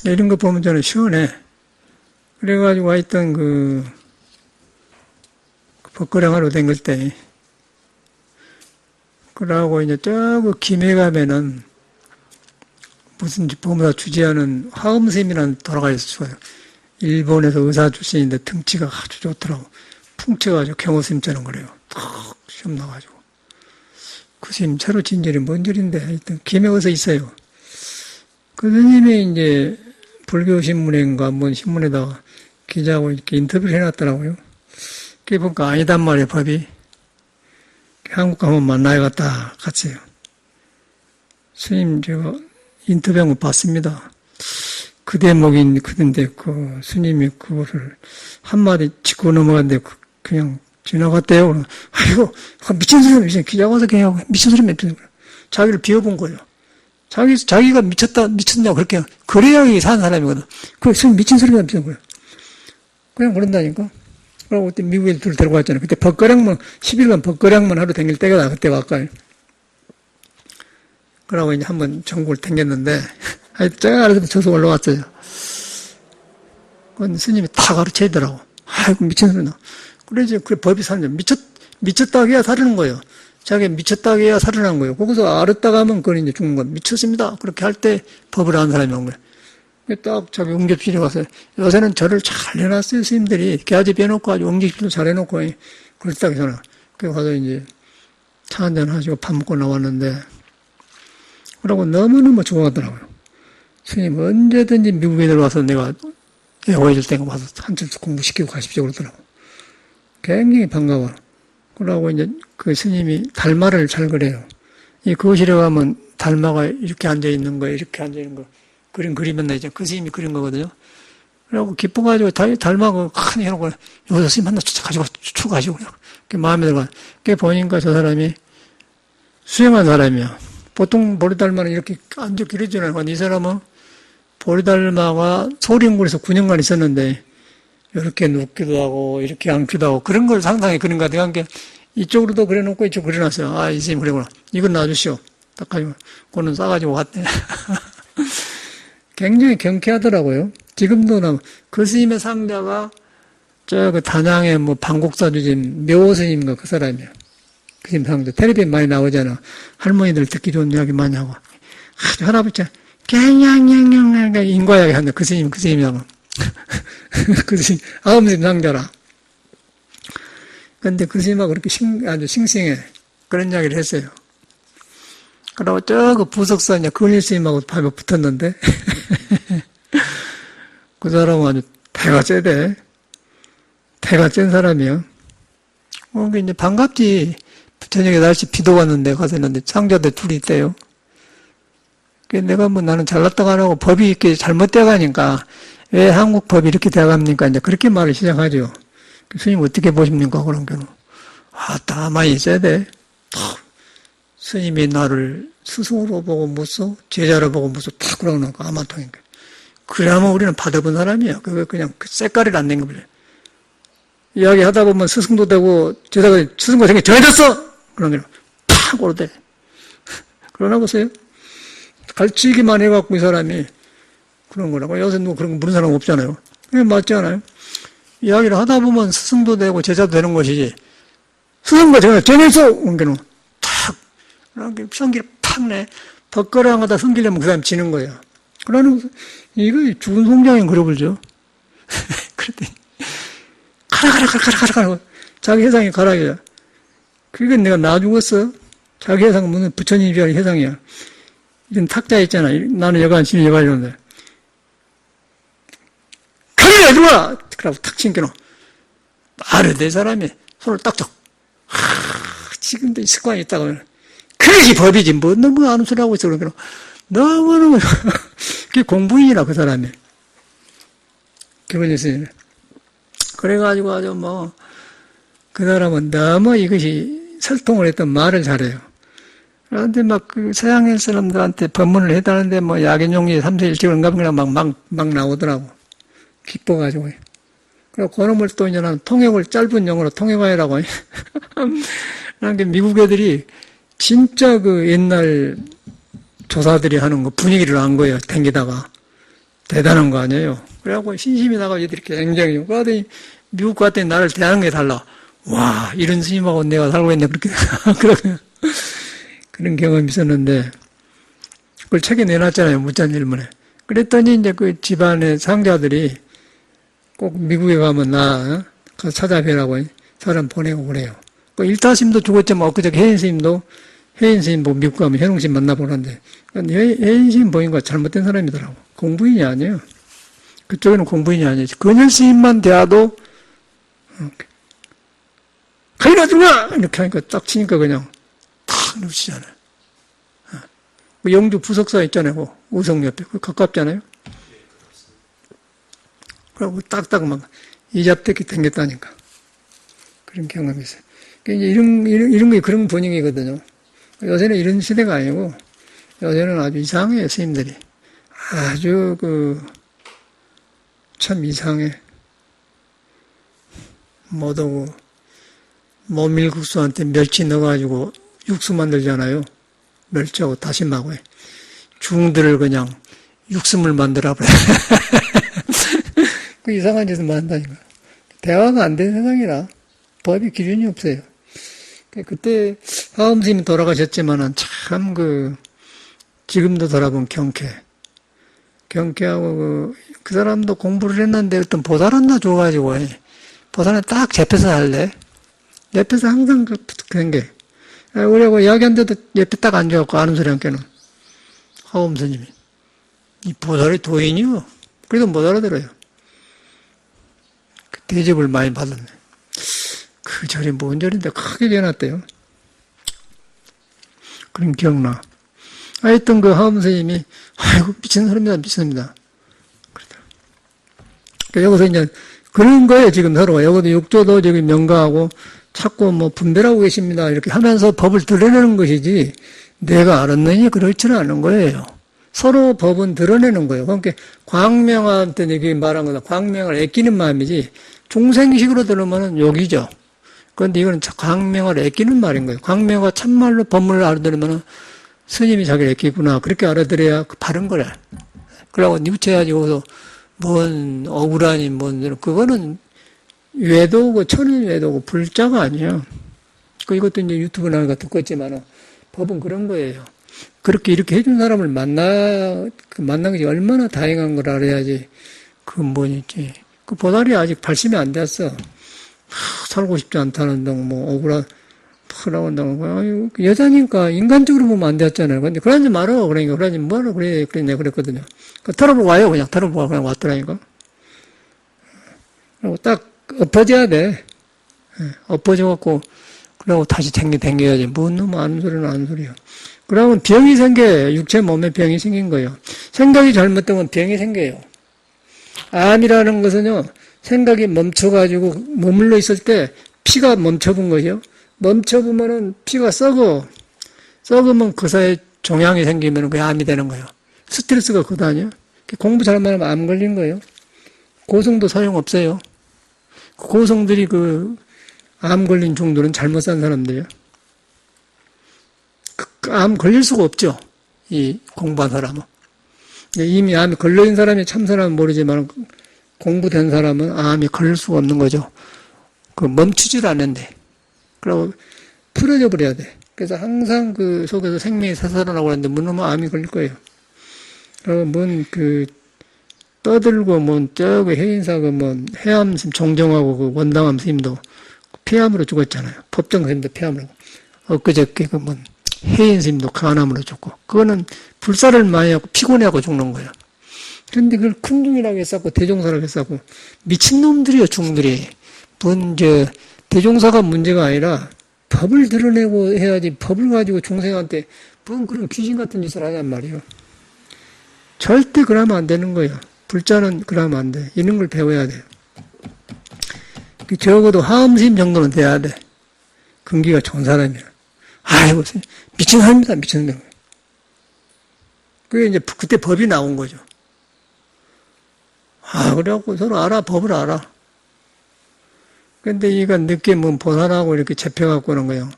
이런 거 보면 저는 시원해. 그래가지고 와있던 법거량하러 댕길 때, 그러고 이제 저거 김해 가면은 무슨 법무사 주재하는 화엄스님이라는 돌아가 있었어요. 일본에서 의사 출신인데 등치가 아주 좋더라고. 풍채가지고 경호스님처럼 그래요. 탁 시험 나가지고. 그 스님 차로 진절이 뭔 절인데 하여튼 김해에서 있어요. 그 스님이 이제 불교신문인가 뭔 신문에다가 기자하고 이렇게 인터뷰를 해놨더라고요. 그게 보니까 아니단 말이에요, 법이. 한국 가면 만나야겠다, 같이요. 스님, 제가 인터뷰한 거 봤습니다. 그 대목이 그런데 스님이 그거를 한마디 짚고 넘어갔는데 그냥 지나갔대요. 아이고, 미친 소리, 기자 와서 그냥 미친 소리 맺는 거야. 자기를 비워본 거예요. 자기가 미쳤냐고 그렇게, 그래야 사는 사람이거든. 그 스님 미친 소리가 미친 거야. 그냥 그런다니까. 그러고 그때 미국에 둘 데리고 왔잖아요. 그때 법거량만, 10일간 법거량만 하루 댕길 때가 그때 와까요. 그러고 이제 한번 전국을 댕겼는데, 하여튼 제가 알아서 저서 올라왔어요. 그건 스님이 다 가르쳐야더라고. 아이고, 미친 소리 나. 그래서 그 법이 사는 미쳤다고 해야 살아는 거예요. 자기가 미쳤다고 해야 살아난 거예요. 거기서 알았다가 하면 그건 이제 죽는 거예요. 미쳤습니다. 그렇게 할 때 법을 아는 사람이 온 거예요. 딱 자기 응접실에 가서 요새는 절을 잘 해놨어요. 스님들이 개아집 해놓고 아주 응접실도 잘 해놓고 그랬다 해서 그래 가서 이제 차 한잔 하시고 밥 먹고 나왔는데 그러고 너무너무 좋아하더라고요. 스님 언제든지 미국에 들어와서 내가 애워줄 때가 와서 한참 공부시키고 가십시오 그러더라고. 굉장히 반가워. 그러고 이제 그 스님이 달마를 잘 그려요. 이 거실에 가면 달마가 이렇게 앉아있는 거, 이렇게 앉아있는 거, 그리면 이제 그 스님이 그린 거거든요. 그래갖고 기뻐가지고 달마가 큰 해놓고, 여기서 스님 하나 가지고, 쭉 가지고, 그게 마음에 들어가. 그게 보니까 저 사람이 수행한 사람이야. 보통 보리달마는 이렇게 앉아 기르잖아요. 이 사람은 보리달마가 소림굴에서 9년간 있었는데, 이렇게 눕기도 하고, 이렇게 앉기도 하고, 그런 걸 상당히 그린 것 같아요. 그러니까 이쪽으로도 그려놓고 이쪽 그려놨어요. 아, 이 선생님 그래구나. 이건 놔주시오. 딱 가지고, 그거는 싸가지고 갔대. 굉장히 경쾌하더라고요. 지금도 그 스님의 상자가 그 단양의 뭐 방곡사주진 묘스님인가 그 사람이야. 그 스님 상자. 텔레비전 많이 나오잖아. 할머니들 듣기 좋은 이야기 많이 하고. 아주 할아버지가 냥냥냥냥 인과이야기 한다. 그 스님이라고. 그 스님, 아음스님 상자라. 근데 그 스님하고 그렇게 아주 싱싱해. 그런 이야기를 했어요. 그러고 그 부석사 이제 근일 스님하고 밤에 붙었는데, 그 사람은 아주 태가 세대. 태가 센 사람이야. 이제 반갑지. 저녁에 날씨 비도 왔는데 가서 있는데 상자들 둘이 있대요. 내가 뭐 나는 잘났다가 안 하고 법이 이렇게 잘못돼 가니까 왜 한국 법이 이렇게 돼갑니까? 이제 그렇게 말을 시작하죠. 스님 어떻게 보십니까? 그런 경우. 다 많이 세대. 스님이 나를 스승으로 보고 묻소, 제자로 보고 묻소, 다 그러고 아마통인가. 그래야만 우리는 받아본 사람이에요. 그거 그냥 쇳가리를 안 낸거 보래. 이야기 하다 보면 스승도 되고, 제자가 스승과 생겨 정해졌어! 그런 게 팍 오르대. 그러나 보세요. 갈치기만 해갖고 이 사람이 그런 거라고. 요새 누구 그런 거 모르는 사람 없잖아요. 그게 맞지 않아요? 이야기를 하다 보면 스승도 되고 제자도 되는 것이지. 스승과 제가 정해졌어! 그런 게는 탁, 이렇게 성기를 팍 내. 덕거랑하다 성기려면 그 사람 지는 거야. 그러는, 이거 죽은 송장인 그려불죠. 그랬더니, 가라. 자기 해상이 가라야. 그게 내가 나 죽었어. 자기 해상은 무슨 부처님이 별 해상이야. 이런 탁자 있잖아. 나는 여간, 지는 여간 이런데. 가라, 들어와! 그러고 탁 챙겨놓어. 말을 내 사람이 손을 딱 줘. 지금도 이 습관이 있다고. 그것이 법이지. 뭐, 너무 아는 소리 하고 있어. 그러니까. 너무너무. 그게 공부인이라, 그 사람이. 교본이었으니. 그래가지고 아주 뭐, 그 사람은 너무 이것이 설통을 했던 말을 잘해요. 그런데 막 그 서양인 사람들한테 법문을 해다는데 뭐 야견용리 3세 1책을 그냥 막 나오더라고. 기뻐가지고. 그리고 그놈을 또 이제 나는 통역을 짧은 영어로 통역하라고. 그러니까 미국 애들이 진짜 그 옛날 조사들이 하는 거 분위기를 안 거예요. 댕기다가. 대단한 거 아니에요. 그래갖고 신심이 나가고 애들이 굉장히. 그러더니 미국 갔더니 나를 대하는 게 달라. 와, 이런 스님하고 내가 살고 있네. 그렇게. 그런 경험이 있었는데, 그걸 책에 내놨잖아요. 무짠일문에. 그랬더니 이제 그 집안의 상자들이 꼭 미국에 가면 나 가서 찾아뵈라고 사람 보내고 그래요. 그 일타스님도 죽었지만 엊그저께 혜인 스님 보고 미국 가면 현웅 스님 만나보는데, 혜인 스님 보니까 잘못된 사람이더라고. 공부인이 아니에요. 그쪽에는 공부인이 아니지. 근일 스님만 대하도, 가이나 들어가! 이렇게 하니까 딱 치니까 그냥 탁 누시잖아요. 그 영주 부석사 있잖아요. 우성 옆에. 그 가깝잖아요. 그리고 딱딱 막 이잡대기 댕겼다니까. 그런 경험이 있어요. 그러니까 이런 게 그런 분위기거든요. 요새는 이런 시대가 아니고, 요새는 아주 이상해요, 스님들이. 아주 참 이상해. 뭐도 모밀국수한테 멸치 넣어가지고 육수 만들잖아요. 멸치하고 다시마하고. 중들을 그냥 육수물 만들어버려. 그 이상한 짓을 만든다니까. 대화가 안 되는 세상이라 법이 기준이 없어요. 그때 화엄 스님이 돌아가셨지만은 참 지금도 돌아보면 경쾌하고 그 사람도 공부를 했는데 어떤 보살 하나 줘가지고 보살은 딱 옆에서 할래. 옆에서 항상 그런 게 우리하고 이야기하는데도 옆에 딱 앉아갖고 아는 소리 함께는 화엄 스님이 이 보살이 도인이요. 그래도 못 알아들어요. 대접을 많이 받았네. 그 절이 뭔 절인데 크게 변했대요. 그런 기억나. 하여튼 그 화엄 스님이 아이고 미친 사람이다 미친놈이다. 그러니까 여기서 이제 그런 거예요 지금 서로. 여기도 육조도 저기 명가하고 자꾸 뭐 분별하고 계십니다 이렇게 하면서 법을 드러내는 것이지 내가 알았느니 그렇지는 않은 거예요. 서로 법은 드러내는 거예요. 그러니까 광명한테 여기 말한 거다. 광명을 애끼는 마음이지 중생식으로 들으면은 욕이죠. 그런데 이거는 광명을 애끼는 말인 거예요. 광명가 참말로 법문을 알아들으면은 스님이 자기를 애끼구나. 그렇게 알아들어야 바른 거래. 그러고 뉘우쳐야지고서 뭔 억울하니 뭔 그거는 외도고 천일 외도고 불자가 아니에요. 이것도 이제 유튜브 나니까 듣고 있지만은 법은 그런 거예요. 그렇게 이렇게 해준 사람을 만난 것이 얼마나 다행한 걸 알아야지. 뭐지. 그 보살이 아직 발심이 안 됐어. 살고 싶지 않다는 등, 억울하다고, 여자니까 인간적으로 보면 안 됐잖아요. 근데 그러지 말어. 그러니까, 그러지 말어. 그랬거든요. 털어보고 와요. 그냥 털어보고 그냥 왔더라니까. 그리고 딱 엎어져야 돼. 엎어져갖고, 그러고 다시 댕겨야지. 뭔 놈 아는 소리는 아는 소리야. 그러면 병이 생겨요. 육체 몸에 병이 생긴 거예요. 생각이 잘못되면 병이 생겨요. 암이라는 것은요, 생각이 멈춰가지고 머물러 있을 때 피가 멈춰본 거죠. 멈춰보면은 피가 썩으면 그 사이에 종양이 생기면 그게 암이 되는 거예요. 스트레스가 그거다니요. 공부 잘만 하면 암 걸린 거예요. 고성도 소용없어요. 고성들이 암 걸린 중들은 잘못 산 사람들이에요. 암 걸릴 수가 없죠. 이 공부한 사람은. 이미 암이 걸려있는 사람이 참 사람은 모르지만 공부된 사람은 암이 걸릴 수가 없는 거죠. 멈추질 않는데. 그리고 풀어져 버려야 돼. 그래서 항상 그 속에서 생명이 새살아나고 하는데 문으면 암이 걸릴 거예요. 그리고 떠들고 저기 해인사가 해암 스님 종정하고 그 원당암 스님도 폐암으로 죽었잖아요. 법정 스님도 폐암으로. 엊그저께 해인 스님도 간암으로 죽고. 그거는 불사를 많이 하고 피곤해하고 죽는 거예요. 그런데 그걸 큰 중이라고 했었고 대종사라고 했었고 미친놈들이요 중들이. 대종사가 문제가 아니라 법을 드러내고 해야지 법을 가지고 중생한테 그런 귀신 같은 짓을 하냔 말이에요. 절대 그러면 안 되는 거예요. 불자는 그러면 안 돼. 이런 걸 배워야 돼요. 적어도 화엄스님 정도는 돼야 돼. 근기가 좋은 사람이야. 아이고 미친 사람이다 미친 사람. 그게 이제 그때 법이 나온 거죠. 그래갖고 서로 법을 알아. 근데 이가 늦게 보살하고 이렇게 잡혀갖고 그런 거예요.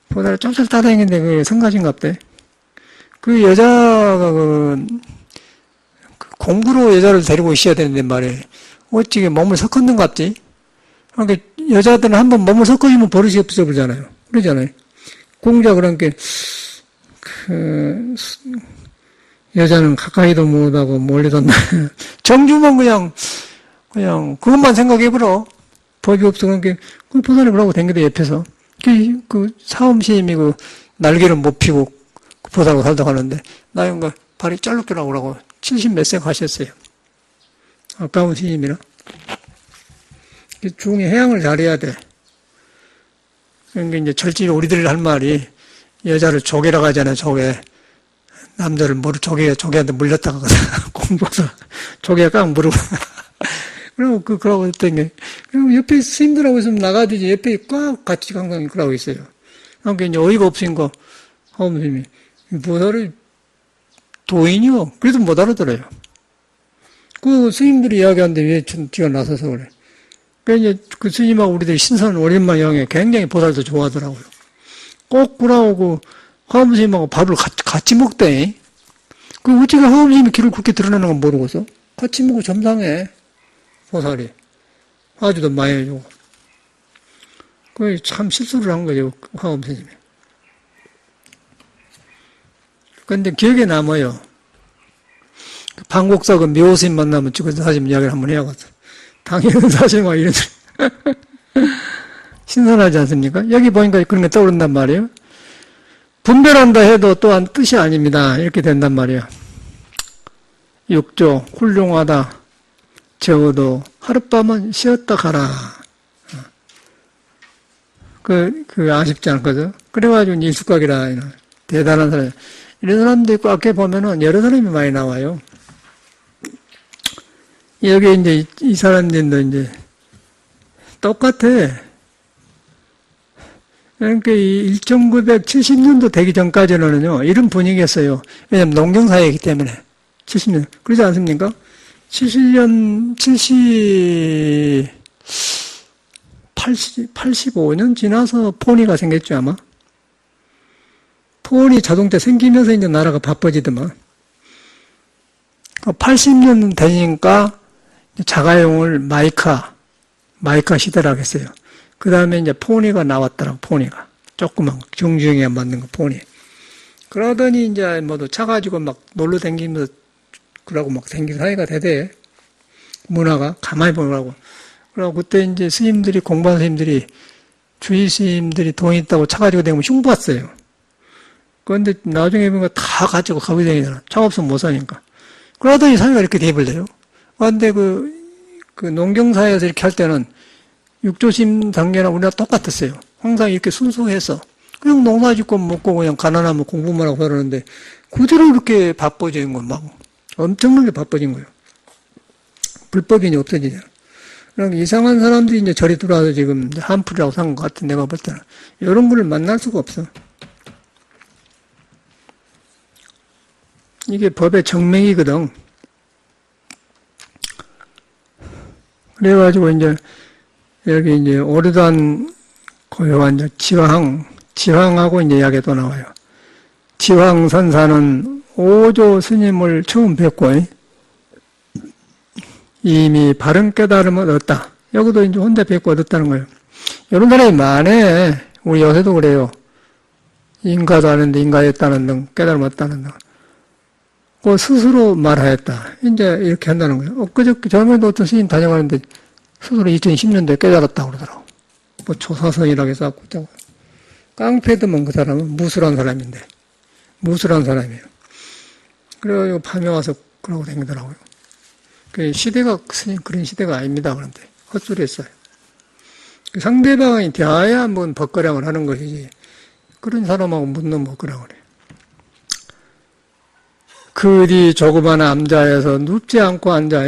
보살을 쫓아 따다니는데 그게 성가신갑대. 그 여자가 공부로 여자를 데리고 있어야 되는데 말이에요. 어찌게 몸을 섞었는갑지? 그러니까 여자들은 한번 몸을 섞어주면 버릇이 없어 보잖아요. 그러잖아요. 공자 그러니까 여자는 가까이도 못하고 멀리도 정주만 그냥 그것만 생각해보라. 법이 없어. 그러니까 보살이 그러고 댕겨도 옆에서 사엄시임이 날개를 못 피고 보살하고 살다가 하는데 나이가 발이 짤룩짤룩 오라고 70 몇 세 가셨어요. 아까운 시임이라. 중에 해양을 잘해야 돼. 그러니까 이제 절집이 우리들 할 말이 여자를 조개라고 하잖아요. 조개. 남자를 조개한테 물렸다가 공부해서 조개가 깡 물고. 그러고 했던 게. 그리고 옆에 스님들하고 있으면 나가야지. 옆에 꽉 같이 항상 그러고 있어요. 그러니까 이제 어이가 없으니까 화엄스님이 보살이 도인이요. 그래도 못 알아들어요. 그 스님들이 이야기하는데 왜 지가 나서서 그래. 그러니까 이제 그 스님하고 우리들이 신선 오랜만에 향해 굉장히 보살도 좋아하더라고요. 꼭 그러고 화엄스님하고 밥을 같이 먹대. 어찌가 화엄스님이 길을 그렇게 드러내는 건 모르고서 같이 먹고 점상해. 보살이. 아주도 많이 해주고. 그 참 실수를 한 거죠, 화엄 스님이. 근데 기억에 남아요. 방곡사 그 묘스님 만나면 찍어서 사진 이야기를 한번 해야겠어. 당연한 사실 막 이런 신선하지 않습니까? 여기 보니까 그런 게 떠오른단 말이에요. 분별한다 해도 또한 뜻이 아닙니다. 이렇게 된단 말이에요. 6조 훌륭하다. 적어도 하룻밤은 쉬었다 가라. 아쉽지 않거든. 그래가지고 일숙각이라 대단한 사람. 이런 사람도 있고 앞에 보면은 여러 사람이 많이 나와요. 여기 이제 이 사람들도 이제 똑같아. 그러니까 이 1970년도 되기 전까지는요, 이런 분위기였어요. 왜냐면 농경사회이기 때문에. 70년. 그러지 않습니까? 85년 지나서 포니가 생겼죠, 아마. 포니 자동차 생기면서 이제 나라가 바빠지더만. 80년 되니까 자가용을 마이카 시대라고 했어요. 그 다음에 이제 포니가 나왔더라고, 포니가. 조그만, 중중에 맞는 거, 포니. 그러더니 이제 모두 차 가지고 막 놀러 다니면서 그러고 막 생긴 사회가 되대. 문화가. 가만히 보라고. 그러고 그때 이제 스님들이, 공부한 스님들이, 주의 스님들이 돈 있다고 차 가지고 다니면 흉봤어요. 그런데 나중에 보니까 다 가지고 가고 다니잖아. 차 없으면 못 사니까. 그러더니 사회가 이렇게 돼버려요. 그런데 그 농경사회에서 이렇게 할 때는 육조심 단계나 우리나라 똑같았어요. 항상 이렇게 순수해서. 그냥 농사 짓고 먹고 그냥 가난하면 공부만 하고 그러는데 그대로 이렇게 바빠진 거예요. 막 엄청나게 바빠진 거예요. 불법이 이제 없어지잖아. 그러니까 이상한 사람들이 이제 절에 들어와서 지금 한풀이라고 산 것 같은 내가 볼 때는. 이런 분을 만날 수가 없어. 이게 법의 정맥이거든. 그래가지고 이제 여기 이제 오르단 고요한 지황하고 이제 이야기가 또 나와요. 지황 선사는 오조 스님을 처음 뵙고 이미 바른 깨달음을 얻었다. 여기도 이제 혼자 뵙고 얻었다는 거예요. 이런 사람이 많네. 우리 요새도 그래요. 인가도 하는데 인가했다는 등 깨달음을 얻었다는 등. 그 스스로 말하였다. 이제 이렇게 한다는 거예요. 엊그저께 저번에도 어떤 스님 다녀가는데 스스로 2010년도에 깨달았다고 그러더라고. 뭐 조사선이라고 해서 깡패드면 그 사람은 무술한 사람인데. 무술한 사람이에요. 그래가지고 밤에 와서 그러고 다니더라고요. 그 시대가 스님 그런 시대가 아닙니다. 그런데 헛소리 했어요. 상대방이 대하야 한번 벗거량을 하는 것이지. 그런 사람하고 묻는 벗거량을 해요. 그 뒤 조그마한 암자에서 눕지 않고 앉아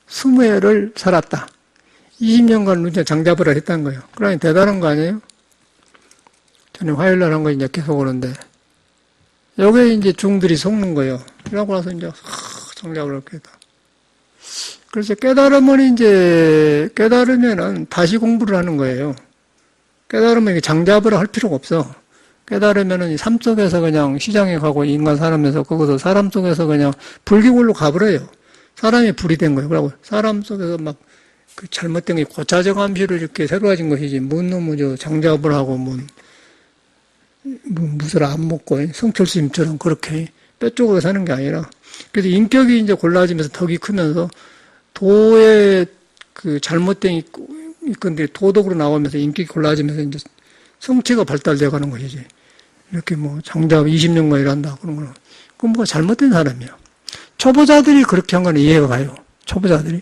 20해를 살았다. 20년간 눕지 장잡으라 했다는 거예요. 그러니 대단한 거 아니에요? 저는 화요일날 한 거 이제 계속 오는데, 여기에 이제 중들이 속는 거예요. 그러고 나서 이제, 장잡을 이렇게 했다. 그래서 깨달으면은 다시 공부를 하는 거예요. 깨달으면 장잡으라 할 필요가 없어. 깨달으면은 삶 속에서 그냥 시장에 가고 인간 살아면서 거기서 사람 속에서 그냥 불기굴로 가버려요. 사람이 불이 된 거예요. 그러고 사람 속에서 막 그 잘못된 게 고차적 암시를 이렇게 새로워진 것이지. 뭔 놈의 장잡을 하고 무술 안 먹고 성철스님처럼 그렇게 뼈쪽으로 사는 게 아니라. 그래서 인격이 이제 골라지면서 덕이 크면서 도의 그 잘못된 건데 도덕으로 나오면서 인격이 골라지면서 이제 성체가 발달되어 가는 것이지. 이렇게 장잡 20년간 일한다. 그런 거는. 그건 뭐가 잘못된 사람이야. 초보자들이 그렇게 한 건 이해가 가요. 초보자들이.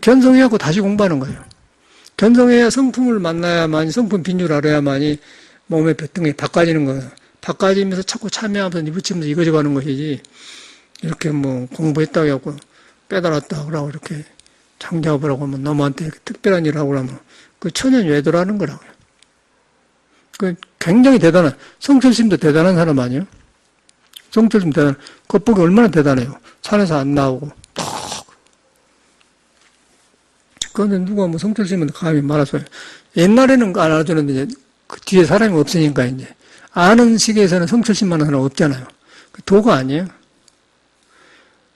견성해갖고 다시 공부하는 거예요. 견성해야 성품을 만나야만이, 성품 빈줄 알아야만이 몸의 배등이 바꿔지는 거예요. 바꿔지면서 자꾸 참여하면서 붙이면서 이거저거 하는 것이지. 이렇게 공부했다고 해갖고 깨달았다. 그러고 이렇게 장잡을 하고 하면 너한테 특별한 일을 하고 그러면 그 천연 외도라는 거라고요. 굉장히 대단한, 성철스님도 대단한 사람 아니에요? 성철스님 겉보기 얼마나 대단해요. 산에서 안 나오고, 그런데 누가 성철스님한테 감히 말아서요. 옛날에는 안 알아주는데, 그 뒤에 사람이 없으니까 이제. 아는 시기에서는 성철스님만 하는 사람 없잖아요. 도가 아니에요.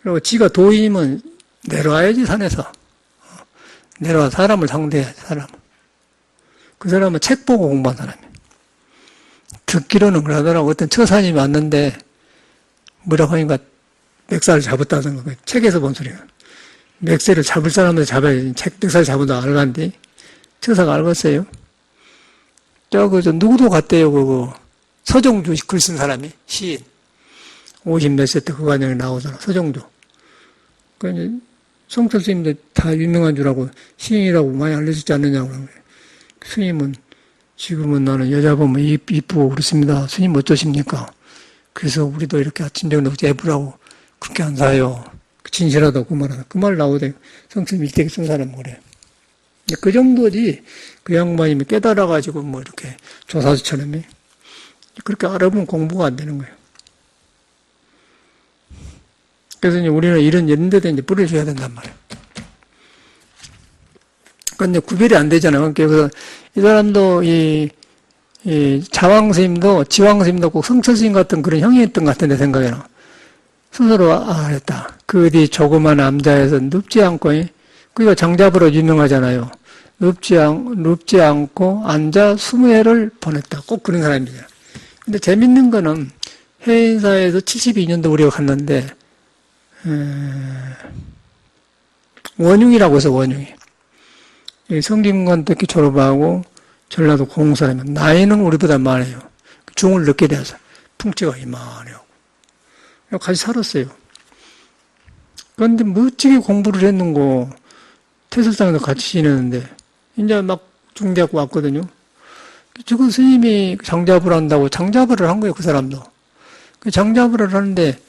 그리고 지가 도인이면 내려와야지, 산에서. 내려와 사람을 상대해야지, 사람을. 그 사람은 책 보고 공부한 사람이에요. 듣기로는 그러더라고. 어떤 처사님이 왔는데 뭐라고 하니까 멱살을 잡았다던가. 책에서 본 소리가. 멱살을 잡을 사람한테 잡아야지. 멱살 잡은다 알간디. 처사가 알겠어요. 저 누구도 갔대요. 그거 서정주 글 쓴 사람이 시인. 50 몇 세 때 그 관영에 나오잖아. 서정주. 그러니까 성철 스님도 다 유명한 줄 알고 시인이라고 많이 알려지지 않느냐고. 스님은 지금은 나는 여자 보면 이쁘고 그렇습니다. 스님 어쩌십니까? 그래서 우리도 이렇게 아침 저녁 예쁘라고 그렇게 안 사요. 진실하다고 그 말하다. 그 말 나오대. 성철 일대기 쓴 사람 그래. 그 정도지 그 양반이 깨달아가지고 뭐 이렇게 조사수처럼 그렇게 알아보면 공부가 안 되는 거예요. 그래서 이제 우리는 이런 데다 이제 뿌리를 줘야 된단 말이에요. 그런데 구별이 안 되잖아요. 그래서 이 사람도 이 자왕스님도 지왕스님도 꼭 성철스님 같은 그런 형이었던 것 같은데 생각에는 스스로 그랬다. 그 어디 조그만 남자에서 눕지 않고 그가 장잡으로 유명하잖아요. 눕지 않고 앉아 20해를 보냈다. 꼭 그런 사람이잖아요. 근데 재밌는 거는 해인사에서 72년도 우리가 갔는데 원흉이라고 해서 원흉이. 성균관 특히 졸업하고 전라도 공사라면 나이는 우리보다 많아요. 중을 늦게 돼서 풍채가 이만해요. 같이 살았어요. 그런데 멋지게 공부를 했는고 태설상에서 같이 지내는데 이제 막 중대학교 왔거든요. 저거 스님이 장자부를 한다고 장자부를 한 거예요. 그 사람도. 장자부를 하는데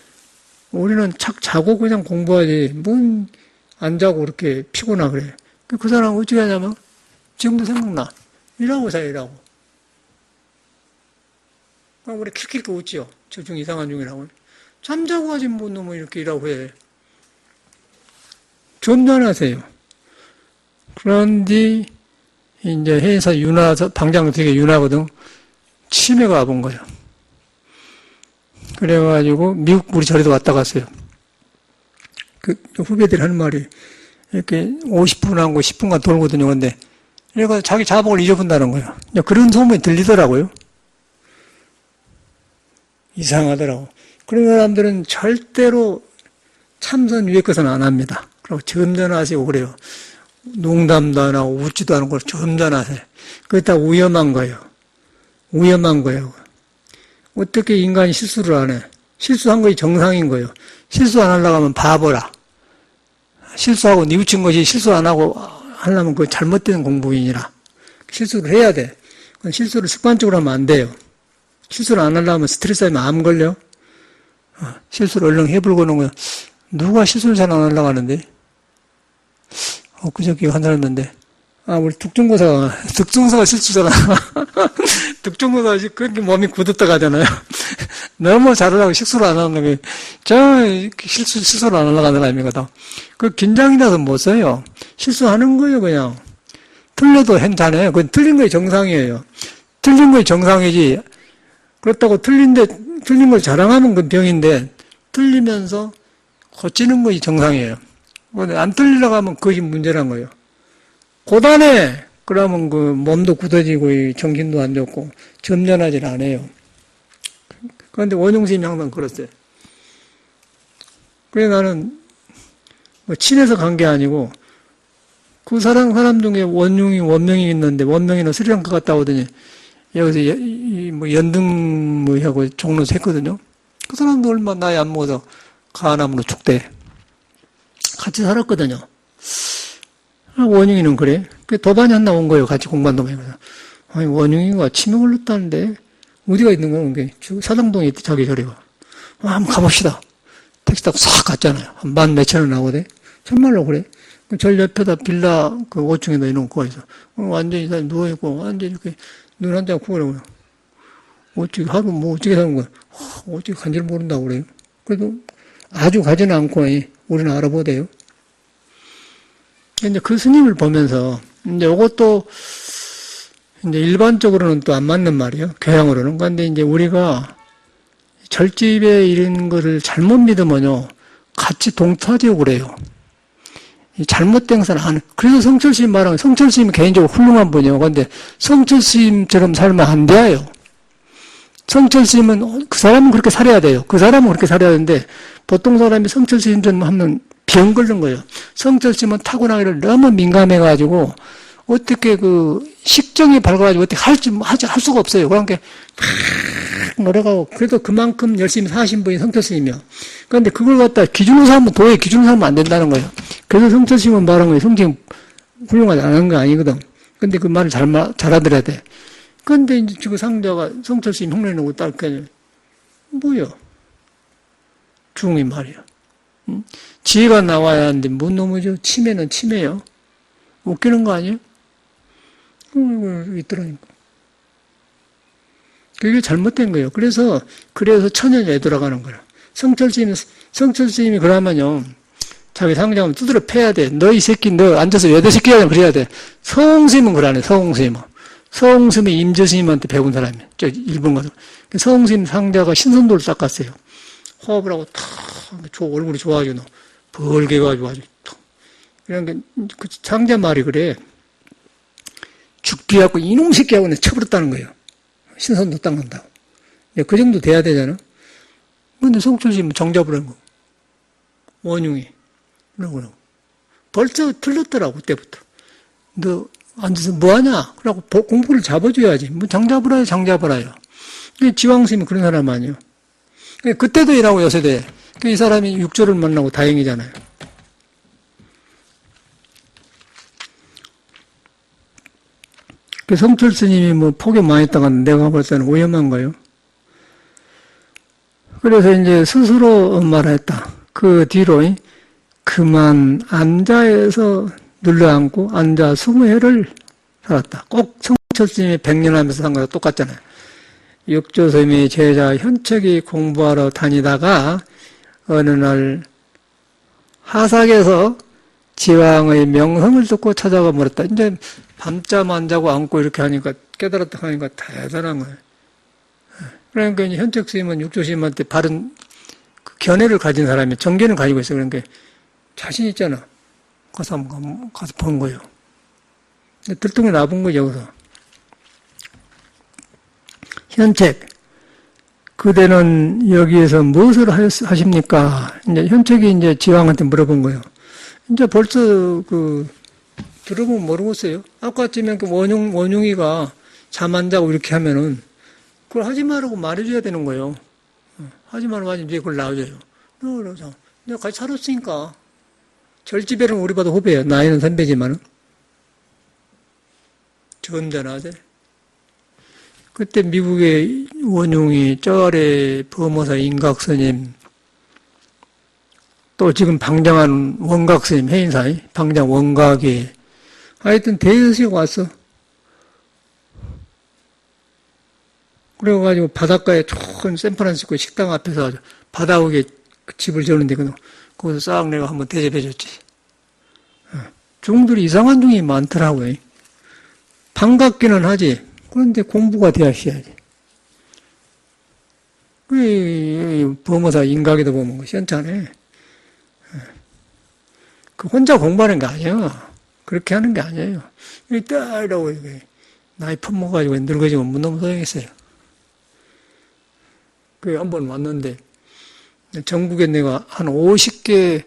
우리는 착 자고 그냥 공부하지 뭔 안 자고 그렇게 피곤하 그래. 그 사람은 어떻게 하냐면 지금도 생각나. 일하고 자 일하고. 우리 킥킥 웃지요. 저 중 이상한 중이라고. 잠자고 하지 뭐 너무 이렇게 일하고 해. 점잖하세요. 그런데 이제 회사 당장 되게 윤하거든. 치매가 와본 거예요. 그래가지고 미국 우리 절에도 왔다 갔어요. 그 후배들이 하는 말이 이렇게 50분 하고 10분간 돌거든요. 근데 그래서 자기 자복을 잊어본다는 거예요. 그런 소문이 들리더라고요. 이상하더라고. 그런 사람들은 절대로 참선 위에 것은 안 합니다. 그리고 점잖하시고 그래요. 농담도 안 하고 웃지도 않고 점잖하세요. 그게 다 위험한 거예요. 위험한 거예요. 어떻게 인간이 실수를 안 해? 실수한 것이 정상인 거예요. 실수 안 하려고 하면 바보라. 실수하고 뉘우친 것이 실수 안 하고 하려면 그거 잘못된 공부인이라. 실수를 해야 돼. 실수를 습관적으로 하면 안 돼요. 실수를 안 하려면 스트레스 하면 암 걸려. 실수를 얼른 해불고는 거야. 누가 실수를 잘 안 하려고 하는데? 그저께 한 사람 있는데. 우리 득중고사가 실수잖아. 득중고사 그렇게 몸이 굳었다 가잖아요. 너무 잘하려고 실수를 안 하는 게, 실수를 안 하려고 하는 사람이거든. 그 긴장이 나서 못 써요. 실수하는 거예요, 그냥. 틀려도 괜찮아요. 그건 틀린 거이 정상이에요. 틀린 거이 정상이지. 그렇다고 틀린 걸 자랑하면 그건 병인데, 틀리면서 고치는 것이 정상이에요. 안 틀리려고 하면 그것이 문제란 거예요. 고단해! 그러면 그 몸도 굳어지고 정신도 안 좋고 점잖하지 않아요. 그런데 원용스님이 항상 그랬어요. 그래서 나는 뭐 친해서 간 게 아니고 그 사람 중에 원명이 있는데 원명이는 스리랑카 갔다 오더니 여기서 뭐 연등무하고 종로 샜거든요. 그 사람도 얼마 나이 안 먹어서 가나무로 축대 같이 살았거든요. 원흉이는 그래. 도반이 하나 온 거예요. 같이 공부한 도반이. 아니, 원흉이가 치매 걸렸다는데, 어디가 있는 거야? 그게 사당동에 있대, 자기 절에가. 한번 가봅시다. 택시 타고 싹 갔잖아요. 한 10,000원 나오대. 정말로 그래. 절 옆에다 빌라 그 5층에다 이놓고 있어. 완전히 다 누워있고, 완전히 이렇게 눈 한 장 구부려고. 어떻게, 하루 뭐 어떻게 사는 거야? 어떻게 간지를 모른다고 그래요. 그래도 아주 가지는 않고, 우리는 알아보대요. 이제 그 스님을 보면서, 이제 이것도, 이제 일반적으로는 또 안 맞는 말이에요. 교양으로는. 그런데 이제 우리가 절집에 이런 거를 잘못 믿으면요, 같이 동타지고 그래요. 잘못된 것은 안 해. 그래서 성철스님 말하면 성철스님이 개인적으로 훌륭한 분이에요. 그런데 성철스님처럼 살면 안 돼요. 성철스님은 그 사람은 그렇게 살아야 돼요. 그 사람은 그렇게 살아야 되는데 보통 사람이 성철스님처럼 하면 병 걸린 거예요. 성철스님은 타고나기를 너무 민감해가지고 어떻게 그 식정이 밝아가지고 어떻게 할 수가 없어요. 그러니까 막 노력하고 그래도 그만큼 열심히 사신 분이 성철스님이요. 그런데 그걸 갖다 기준으로 삼으면 도저히 기준으로 삼으면 안 된다는 거예요. 그래서 성철스님은 말한 거예요. 성철스님 훌륭하지 않은 거 아니거든. 근데 그 말을 잘 알아들어야 돼. 그런데 이제 지금 상자가 성철스님 흉내 내고 딸까지 뭐야? 중이 말이야. 응? 지혜가 나와야 하는데 뭔 놈이죠? 치매는 치매요. 웃기는 거 아니에요? 있더라니까. 그게 잘못된 거예요. 그래서 천연에 돌아가는 거야. 성철스님이 그러면요, 자기 상장은 두드려 패야 돼. 너 이 새끼, 너 앉아서 여대 새끼야, 그래야 돼. 서홍스님은 그러네, 서홍스님은. 서홍스님이 임재스님한테 배운 사람이에요. 저 일본 가서. 서홍스님 상자가 신선도를 닦았어요. 호흡을 하고 탁, 얼굴이 좋아지고, 벌게 가지고 아주 탁. 그러니까 그 상자 말이 그래. 죽기하고 이놈 새끼하고 내가 쳐버렸다는 거예요. 신선도 닦는다고. 그 정도 돼야 되잖아. 근데 성철스님은 정잡을 한 거. 원흉이. 그러고. 벌써 틀렸더라고, 그때부터. 너 앉아서 뭐 하냐? 그러고 공부를 잡아줘야지. 뭐 장잡으라요, 장잡으라요. 지왕스님이 그런 사람 아니에요. 그때도 일하고 요새도 해. 이 사람이 육조를 만나고 다행이잖아요. 성철스님이 뭐 포기 많이 했다가 내가 볼 때는 오염한 거예요. 그래서 이제 스스로 말했다. 그 뒤로 그만 앉아에서 눌러앉고 앉아 20해를 살았다. 꼭 성철스님이 100년 하면서 산 거랑 똑같잖아요. 육조스님이 제자 현책이 공부하러 다니다가 어느 날 하삭에서 지왕의 명성을 듣고 찾아가 물었다. 이제 밤잠 안 자고 앉고 이렇게 하니까 깨달았다 하니까 대단한 거예요. 그러니까 이제 현책 스님은 육조 스님한테 바른 그 견해를 가진 사람이 정견을 가지고 있어요. 그러니까 자신 있잖아. 가서 본 거예요. 들통이 나본 거죠, 여기서. 현책, 그대는 여기에서 무엇을 하십니까? 이제 현책이 이제 지왕한테 물어본 거예요. 이제 벌써 들어보면 모르겠어요. 아까쯤에 원흉이가 잠 안 자고 이렇게 하면은 그걸 하지 말라고 말해줘야 되는 거예요. 하지 말라고 하지, 그걸 나와줘요. 내가 같이 살았으니까. 절지배는 우리보다 후배예요. 나이는 선배지만은. 전전하세. 그때 미국의 원흉이, 저 아래 범호사 인각스님, 또 지금 방장한 원각스님, 해인사이, 방장 원각이, 하여튼 대여시가 왔어. 그래가지고 바닷가에 좋은 샌프란시스코 식당 앞에서 바다 위에 집을 지었는데, 거기서 싹 내가 한번 대접해줬지. 중들이 이상한 중이 많더라고요. 반갑기는 하지. 그런데 공부가 돼야 해야지. 범어사 인각에도 보면 시원찮네. 그 혼자 공부하는 게 아니에요. 그렇게 하는 게 아니에요. 이따라고 나이 퍼먹어가지고 늙어지면 못 너무 소용있어요. 한번 왔는데, 전국에 내가 한 50개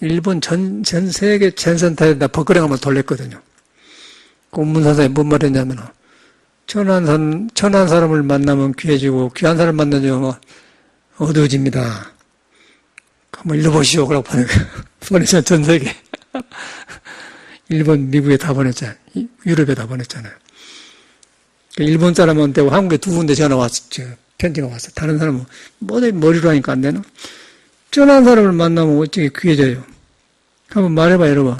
일본 전 세계 전센터에다 버거리 한번 돌렸거든요. 공문사사에 뭔 말했냐면, 천한 사람을 만나면 귀해지고, 귀한 사람을 만나면 어두워집니다. 한번 읽어보시오. 그러고 보내잖아요. 전 세계. 일본, 미국에 다 보냈잖아요. 유럽에 다 보냈잖아요. 일본 사람한테 한국에 2군데 전화 왔었죠. 편지가 왔어. 다른 사람은 머리로 하니까 안 되나? 쩐한 사람을 만나면 어떻게 귀해져요? 한번 말해봐, 여러분.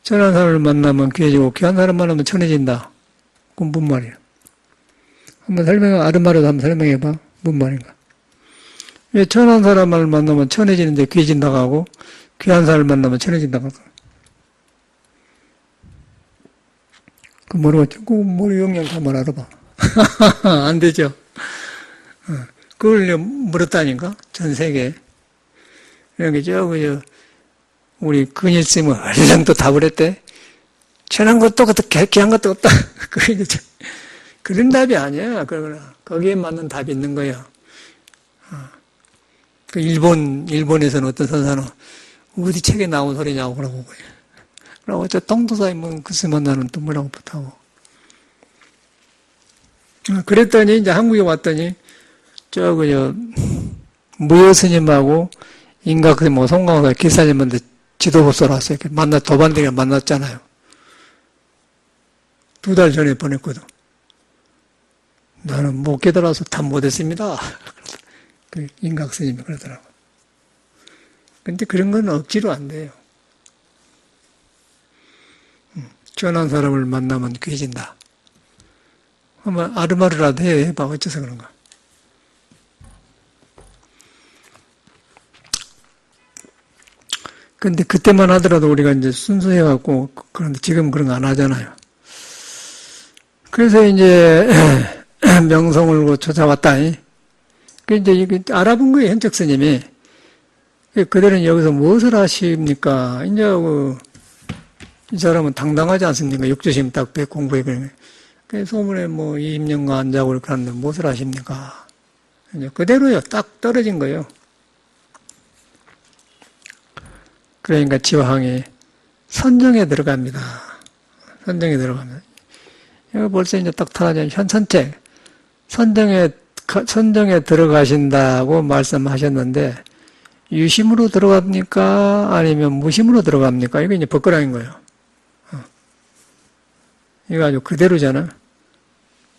쩐한 사람을 만나면 귀해지고, 귀한 사람 만나면 천해진다. 그건 뭔 말이야? 한번 아름말로도 한번 설명해봐. 뭔 말인가? 왜 천한 사람을 만나면 천해지는데 귀해진다고 하고, 귀한 사람을 만나면 천해진다고 할까? 그 모르겠죠? 그 머리 영양 한번 알아봐. 안 되죠? 그걸 물었다니까? 전 세계. 그러니까 우리 근일스님은 얼른 또 답을 했대. 천한 것도 없고 귀한 것도 없다. 그게 이제 그런 답이 아니야. 그러나 거기에 맞는 답이 있는 거야. 그 일본에서는 어떤 선사는 어디 책에 나온 소리냐고 그러고 그러고 저 동도사에 뭐 글쎄 만나는 또 뭐라고 못하고. 그랬더니 이제 한국에 왔더니 무여 스님하고 인각스님, 송강사 기사님한테 지도법서를 왔어요. 도반대가 만났잖아요. 2달 전에 보냈거든. 나는 못 깨달아서 답 못했습니다. 그 인각스님이 그러더라고. 근데 그런 건 억지로 안 돼요. 전한 사람을 만나면 귀해진다. 한번 아르마르라도 해봐. 어째서 그런가. 근데 그때만 하더라도 우리가 이제 순수해갖고, 그런데 지금 그런 거 안 하잖아요. 그래서 이제, 명성을 찾아왔다. 그 이제 알아본 거예요, 현적 스님이. 그들은 여기서 무엇을 하십니까? 이제 이 사람은 당당하지 않습니까? 육조심 딱 공부해 그러면. 그 소문에 뭐 이임년과 안자고 이렇게 하는데 무엇을 하십니까? 이제 그대로요. 딱 떨어진 거예요. 그러니까 지화항이 선정에 들어갑니다. 선정에 들어갑니다. 이거 벌써 이제 딱 타라져 현선책. 선정에 들어가신다고 말씀하셨는데, 유심으로 들어갑니까? 아니면 무심으로 들어갑니까? 이게 이제 법거랑인 거예요. 이거 아주 그대로잖아.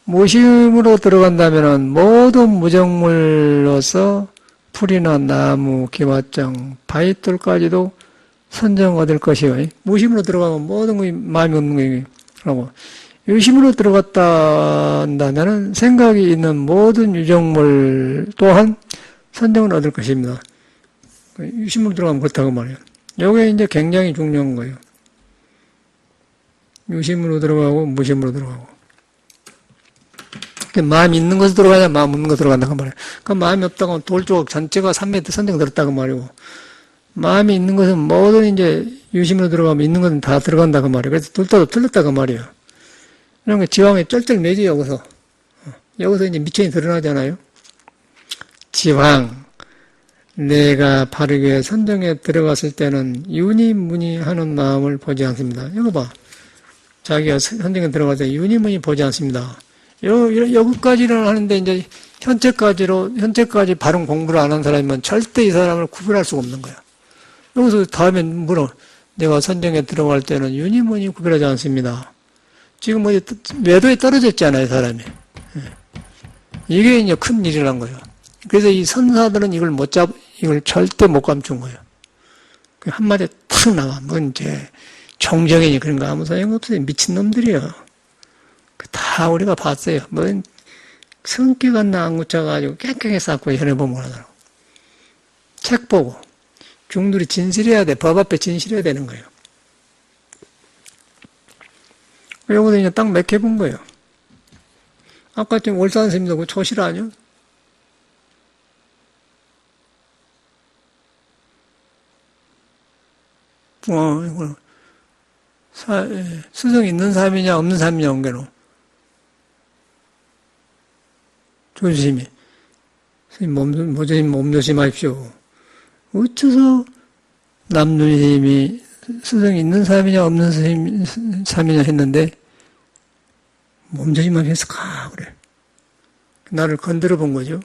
무심으로 들어간다면은 모든 무정물로서 풀이나 나무, 기와장, 바위돌까지도 선정 얻을 것이요. 무심으로 들어가면 모든 거 마음이 없는 거라고. 유심으로 들어갔다 한다면은 생각이 있는 모든 유정물 또한 선정을 얻을 것입니다. 유심으로 들어가면 그렇다고 말이에요. 이게 이제 굉장히 중요한 거예요. 유심으로 들어가고 무심으로 들어가고. 마음이 있는 것으로 들어가냐, 마음 없는 것으로 들어간다고 말이에요. 그 마음이 없다고 하면 돌조각 전체가 3m 선정 들었다고 말이고, 마음이 있는 것은 모든 이제 유심으로 들어가면 있는 것은 다 들어간다고 말이에요. 그래서 둘 다 틀렸다고 말이에요. 그러니까 지왕이 쩔쩔매지, 여기서. 여기서 이제 미천이 드러나잖아요. 지왕. 내가 바르게 선정에 들어갔을 때는 유니무니 하는 마음을 보지 않습니다. 이거 봐. 자기가 선정에 들어갈 때 유니무니 보지 않습니다. 여기까지는 하는데 이제 현재까지 바른 공부를 안 한 사람이면 절대 이 사람을 구별할 수가 없는 거야. 여기서 다음에 내가 선정에 들어갈 때는 유니무니 구별하지 않습니다. 지금 외도에 떨어졌잖아요, 사람이. 이게 이제 큰 일이란 거예요. 그래서 이 선사들은 이걸 절대 못 감춘 거예요. 한마디에 탁 나와. 이제, 종정이니 그런 거 아무 소용 없어요. 미친놈들이요. 다 우리가 봤어요. 성격 안 나, 안 고쳐가지고 깽깽히 쌓고 현해보면 하더라고. 책 보고. 중들이 진실해야 돼. 법 앞에 진실해야 되는 거예요. 여기서 이제 딱 맥혀본 거예요. 아까 지금 월산 스님도 그 초실 아니요? 이거 수성 있는 삶이냐 없는 삶이냐 옮겨놓. 조심히. 몸 조심하십시오. 어째서 남누님이 수성 있는 삶이냐 없는 삶이냐 했는데 몸 조심하면서 그래. 나를 건드려 본 거죠.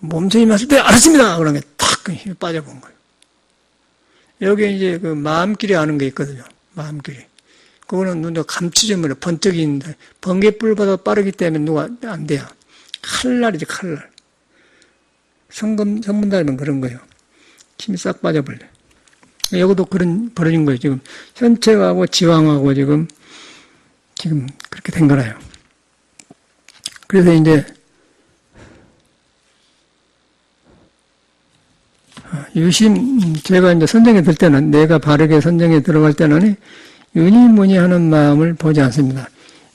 몸 조심했을 때 알았습니다. 그러면 탁 힘이 빠져본 거예요. 여기 이제 그 마음길이 아는 게 있거든요. 마음길이. 그거는 누가 감추점으로 번쩍이 있는데, 번개불보다 빠르기 때문에 누가 안 돼요. 칼날이지, 칼날. 성분달면 그런 거예요. 힘이 싹 빠져버려. 여기도 버려진 거예요. 지금 현책하고 지왕하고 지금 그렇게 된 거라요. 그래서 이제, 제가 이제 선정에 들 때는, 내가 바르게 선정에 들어갈 때는 유니무니 하는 마음을 보지 않습니다.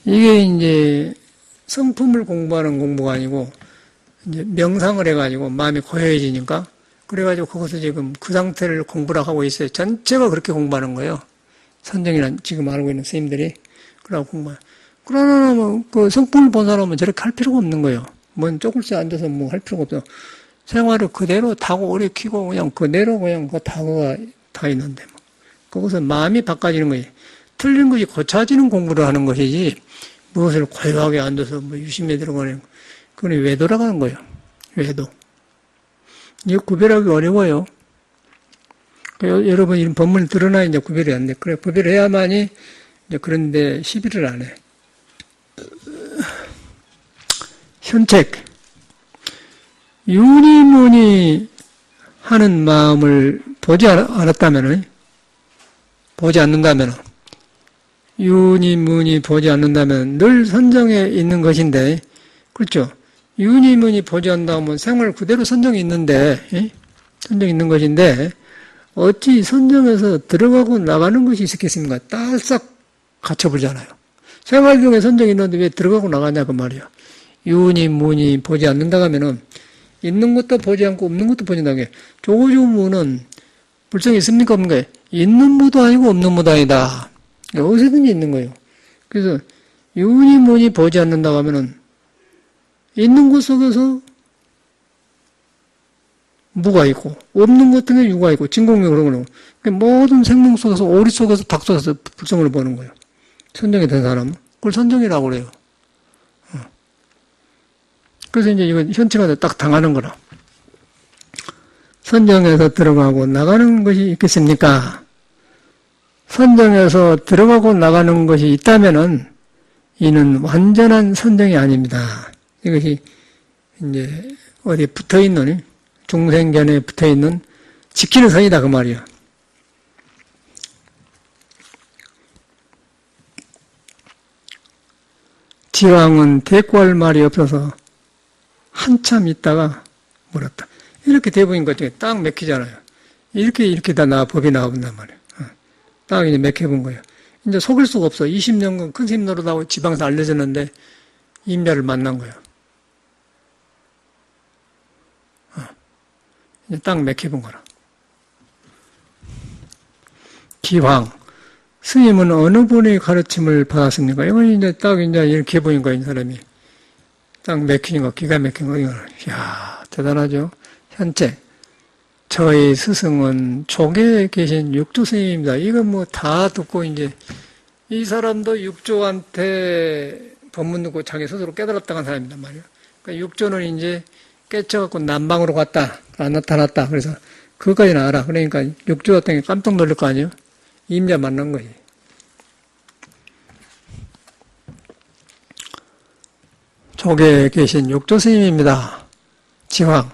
이게 이제 성품을 공부하는 공부가 아니고, 이제 명상을 해가지고 마음이 고요해지니까 그래가지고 거기서 지금 그 상태를 공부를 하고 있어요. 전체가 그렇게 공부하는 거예요. 선정이란 지금 알고 있는 스님들이. 그러고 공부해. 그러나 뭐, 그 성품을 본 사람은 저렇게 할 필요가 없는 거예요. 뭔 쪼글새 앉아서 뭐 할 필요가 없어. 생활을 그대로 타고 오래 키고 그냥 그대로 그냥 그 타고가 다 있는데 뭐. 거기서 마음이 바꿔지는 거지. 틀린 것이 고쳐지는 공부를 하는 것이지 무엇을 고요하게 앉아서 뭐 유심히 들어가는 그건 왜 돌아가는 거예요. 외도. 이거 구별하기 어려워요. 여러분 이런 법문을 들어놔야 이제 구별이 안 돼. 그래, 구별해야만이 이제 그런데 시비를 안 해. 현책. 유니무니 하는 마음을 보지 않았다면은, 보지 않는다면은, 유니무니 보지 않는다면 늘 선정에 있는 것인데, 그렇죠? 유니무니 보지 않는다면 생활 그대로 선정이 있는데, 선정이 있는 것인데, 어찌 선정에서 들어가고 나가는 것이 있었겠습니까? 딸싹 갇혀버리잖아요. 생활 중에 선정이 있는데 왜 들어가고 나가냐, 그 말이야. 유니, 무니 보지 않는다 하면은, 있는 것도 보지 않고 없는 것도 보지 않게. 조조무는 불성이 있습니까? 없는가? 있는 무도 아니고 없는 무도 아니다. 어디서든지 있는 거예요. 그래서, 유니, 무니 보지 않는다 하면은, 있는 것 속에서 무가 있고, 없는 것 때문에 유가 있고, 진공력 그런 거는. 모든 생명 속에서, 오리 속에서, 닭 속에서 불성을 보는 거예요. 선정이 된 사람은. 그걸 선정이라고 그래요. 그래서 이제 이거 현체가 딱 당하는 거라. 선정에서 들어가고 나가는 것이 있겠습니까? 선정에서 들어가고 나가는 것이 있다면은, 이는 완전한 선정이 아닙니다. 이것이 이제 어디에 붙어 있는, 중생견에 붙어 있는 지키는 선이다, 그 말이야. 지왕은 대꾸할 말이 없어서 한참 있다가 물었다. 이렇게 대부인 것 중에 딱 맥히잖아요. 이렇게 다 법이 나온단 말이에요. 딱 이제 맥혀본 거예요. 이제 속일 수가 없어. 20년간 큰 스님 노릇하고 지방에서 알려졌는데 임자를 만난 거예요. 이제 딱 맥혀본 거라. 기황. 스님은 어느 분의 가르침을 받았습니까? 이건 이제 딱 이제 이렇게 보인 거예요, 이 사람이. 딱 맥히는 거, 기가 막힌 거, 이거. 이야, 대단하죠? 현재. 저희 스승은 조계에 계신 육조 스님입니다. 이거 뭐 다 듣고 이제, 이 사람도 육조한테 법문 듣고 자기 스스로 깨달았다는 사람이란 말이에요. 그러니까 육조는 이제 깨쳐갖고 남방으로 갔다, 안 나타났다. 그래서 그것까지는 알아. 그러니까 육조 같은 게 깜짝 놀랄 거 아니에요? 임자 만난 거지. 조계에 계신 육조 스님입니다. 지황.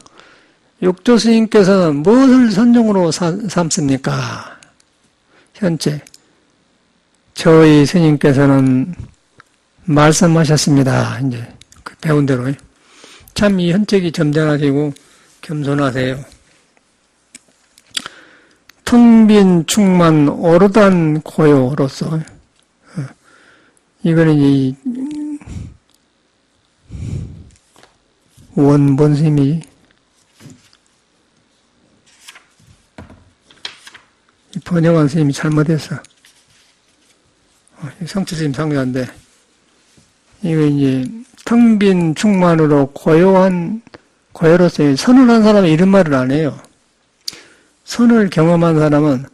육조 스님께서는 무엇을 선정으로 삼습니까? 현재. 저희 스님께서는 말씀하셨습니다. 이제 배운 대로. 참 이 현책이 점잖하시고 겸손하세요. 텅빈 충만 오르단 고요로서 이거는 이 원본 스님이 번역한 스님이 잘못했어. 성철 스님 상대한데 이거 이제 텅빈 충만으로 고요로서 선을 한 사람은 이런 말을 안 해요. 선을 경험한 사람은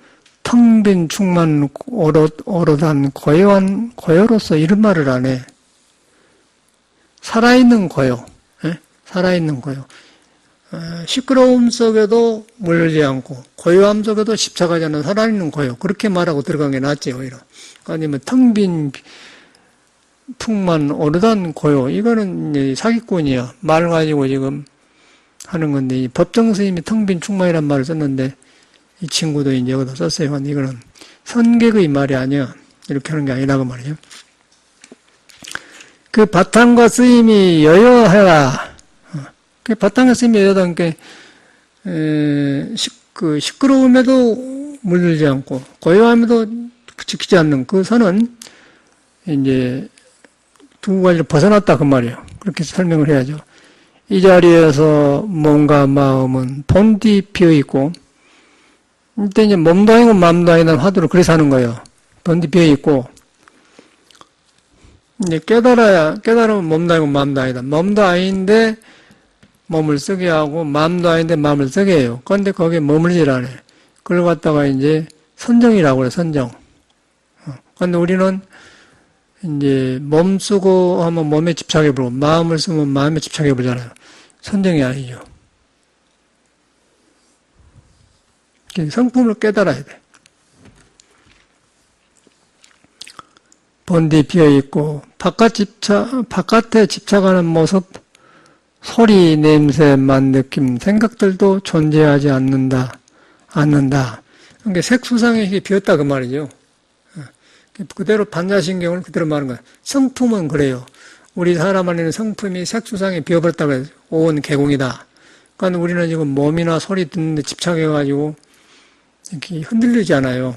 텅 빈 충만 오롯한 고요로서 이런 말을 안 해. 살아있는 고요. 살아있는 고요. 시끄러움 속에도 물지 않고 고요함 속에도 십착하지 않는 살아있는 고요. 그렇게 말하고 들어간 게 낫지 오히려. 아니면 텅 빈 풍만 오르단 고요. 이거는 사기꾼이야. 말 가지고 지금 하는 건데, 이 법정 스님이 텅 빈 충만이란 말을 썼는데, 이 친구도 이제 여기다 썼어요. 이거는 선객의 말이 아니야. 이렇게 하는 게 아니라고 말이죠. 그 바탕과 쓰임이 여여하라. 그 바탕과 쓰임이 여여하다는 게, 시끄러움에도 물들지 않고, 고요함에도 지키지 않는 그 선은, 이제, 두 가지를 벗어났다, 그 말이에요. 그렇게 설명을 해야죠. 이 자리에서 몸과 마음은 본디 비어있고, 이때 이제 몸도 아니고 마음도 아니다는 화두를 그래서 하는 거예요. 본디 비어있고, 이제 깨달으면 몸도 아니고 마음도 아니다. 몸도 아닌데 몸을 쓰게 하고, 마음도 아닌데 마음을 쓰게 해요. 그런데 거기에 머물질 않아. 그걸 갖다가 이제 선정이라고 그래, 선정. 그런데 우리는 이제 몸 쓰고 하면 몸에 집착해버리고, 마음을 쓰면 마음에 집착해버리잖아요. 선정이 아니죠. 성품을 깨달아야 돼. 본디 비어있고, 바깥에 집착하는 모습, 소리, 냄새만 느낌, 생각들도 존재하지 않는다. 그러니까 색수상의 힘이 비었다 그 말이죠. 그대로 반사신경을 그대로 말하는 거야. 성품은 그래요. 우리 사람 안에는 성품이 색수상에 비어버렸다고 해서 온 개공이다. 그러니까 우리는 지금 몸이나 소리 듣는데 집착해가지고 이렇게 흔들리지 않아요.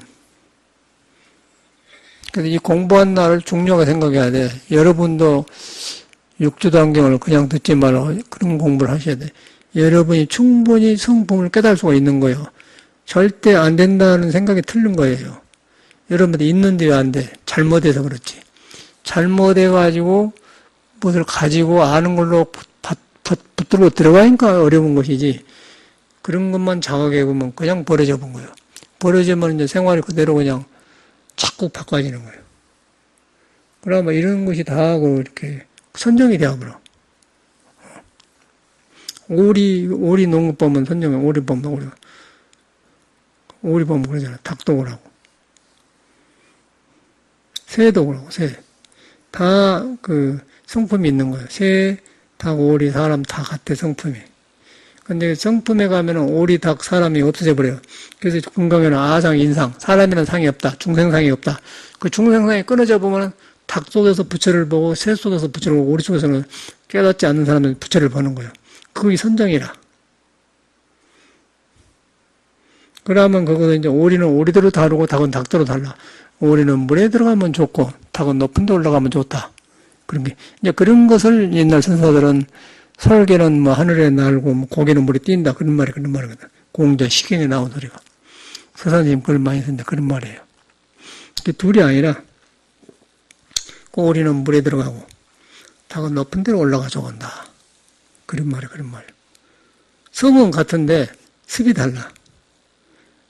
그래서 이 공부한 날을 중요하게 생각해야 돼. 여러분도 육조단경을 그냥 듣지 말고 그런 공부를 하셔야 돼. 여러분이 충분히 성품을 깨달을 수가 있는 거예요. 절대 안 된다는 생각이 틀린 거예요. 여러분들 있는데 왜 안 돼? 잘못해서 그렇지. 잘못해가지고 무엇을 가지고 아는 걸로 붙들고 들어가니까 어려운 것이지. 그런 것만 자각해보면 그냥 버려져 본 거예요. 버려지면 이제 생활이 그대로 그냥 자꾸 바꿔지는 거예요. 그러면 이런 것이 다 하고 이렇게 선정이 되어버려. 오리 농구 보면 선정해. 오리 보면 그러잖아. 닭도 그러고. 새도 그러고, 새. 다 그 성품이 있는 거예요. 새, 닭, 오리, 사람 다 같아, 성품이. 근데 성품에 가면은 오리, 닭, 사람이 없어져 버려요. 그래서 건강에는 아상, 인상, 사람이라는 상이 없다. 중생상이 없다. 그 중생상이 끊어져 보면은 닭 속에서 부처를 보고, 새 속에서 부처를 보고, 오리 속에서는 깨닫지 않는 사람은 부처를 보는 거예요. 그게 선정이라. 그러면 그것은 이제 오리는 오리대로 다르고 닭은 닭대로 달라. 오리는 물에 들어가면 좋고 닭은 높은 데 올라가면 좋다. 그런 게 이제 그런 것을 옛날 선사들은 설계는 뭐 하늘에 날고 뭐 고개는 물에 뛴다 그런 말이거든. 공자 시경에 나온 소리가. 서사님 그걸 많이 쓴다 그런 말이에요. 둘이 아니라 오리는 물에 들어가고 닭은 높은 데로 올라가 좋은다. 그런 말이에요. 습은 같은데 습이 달라.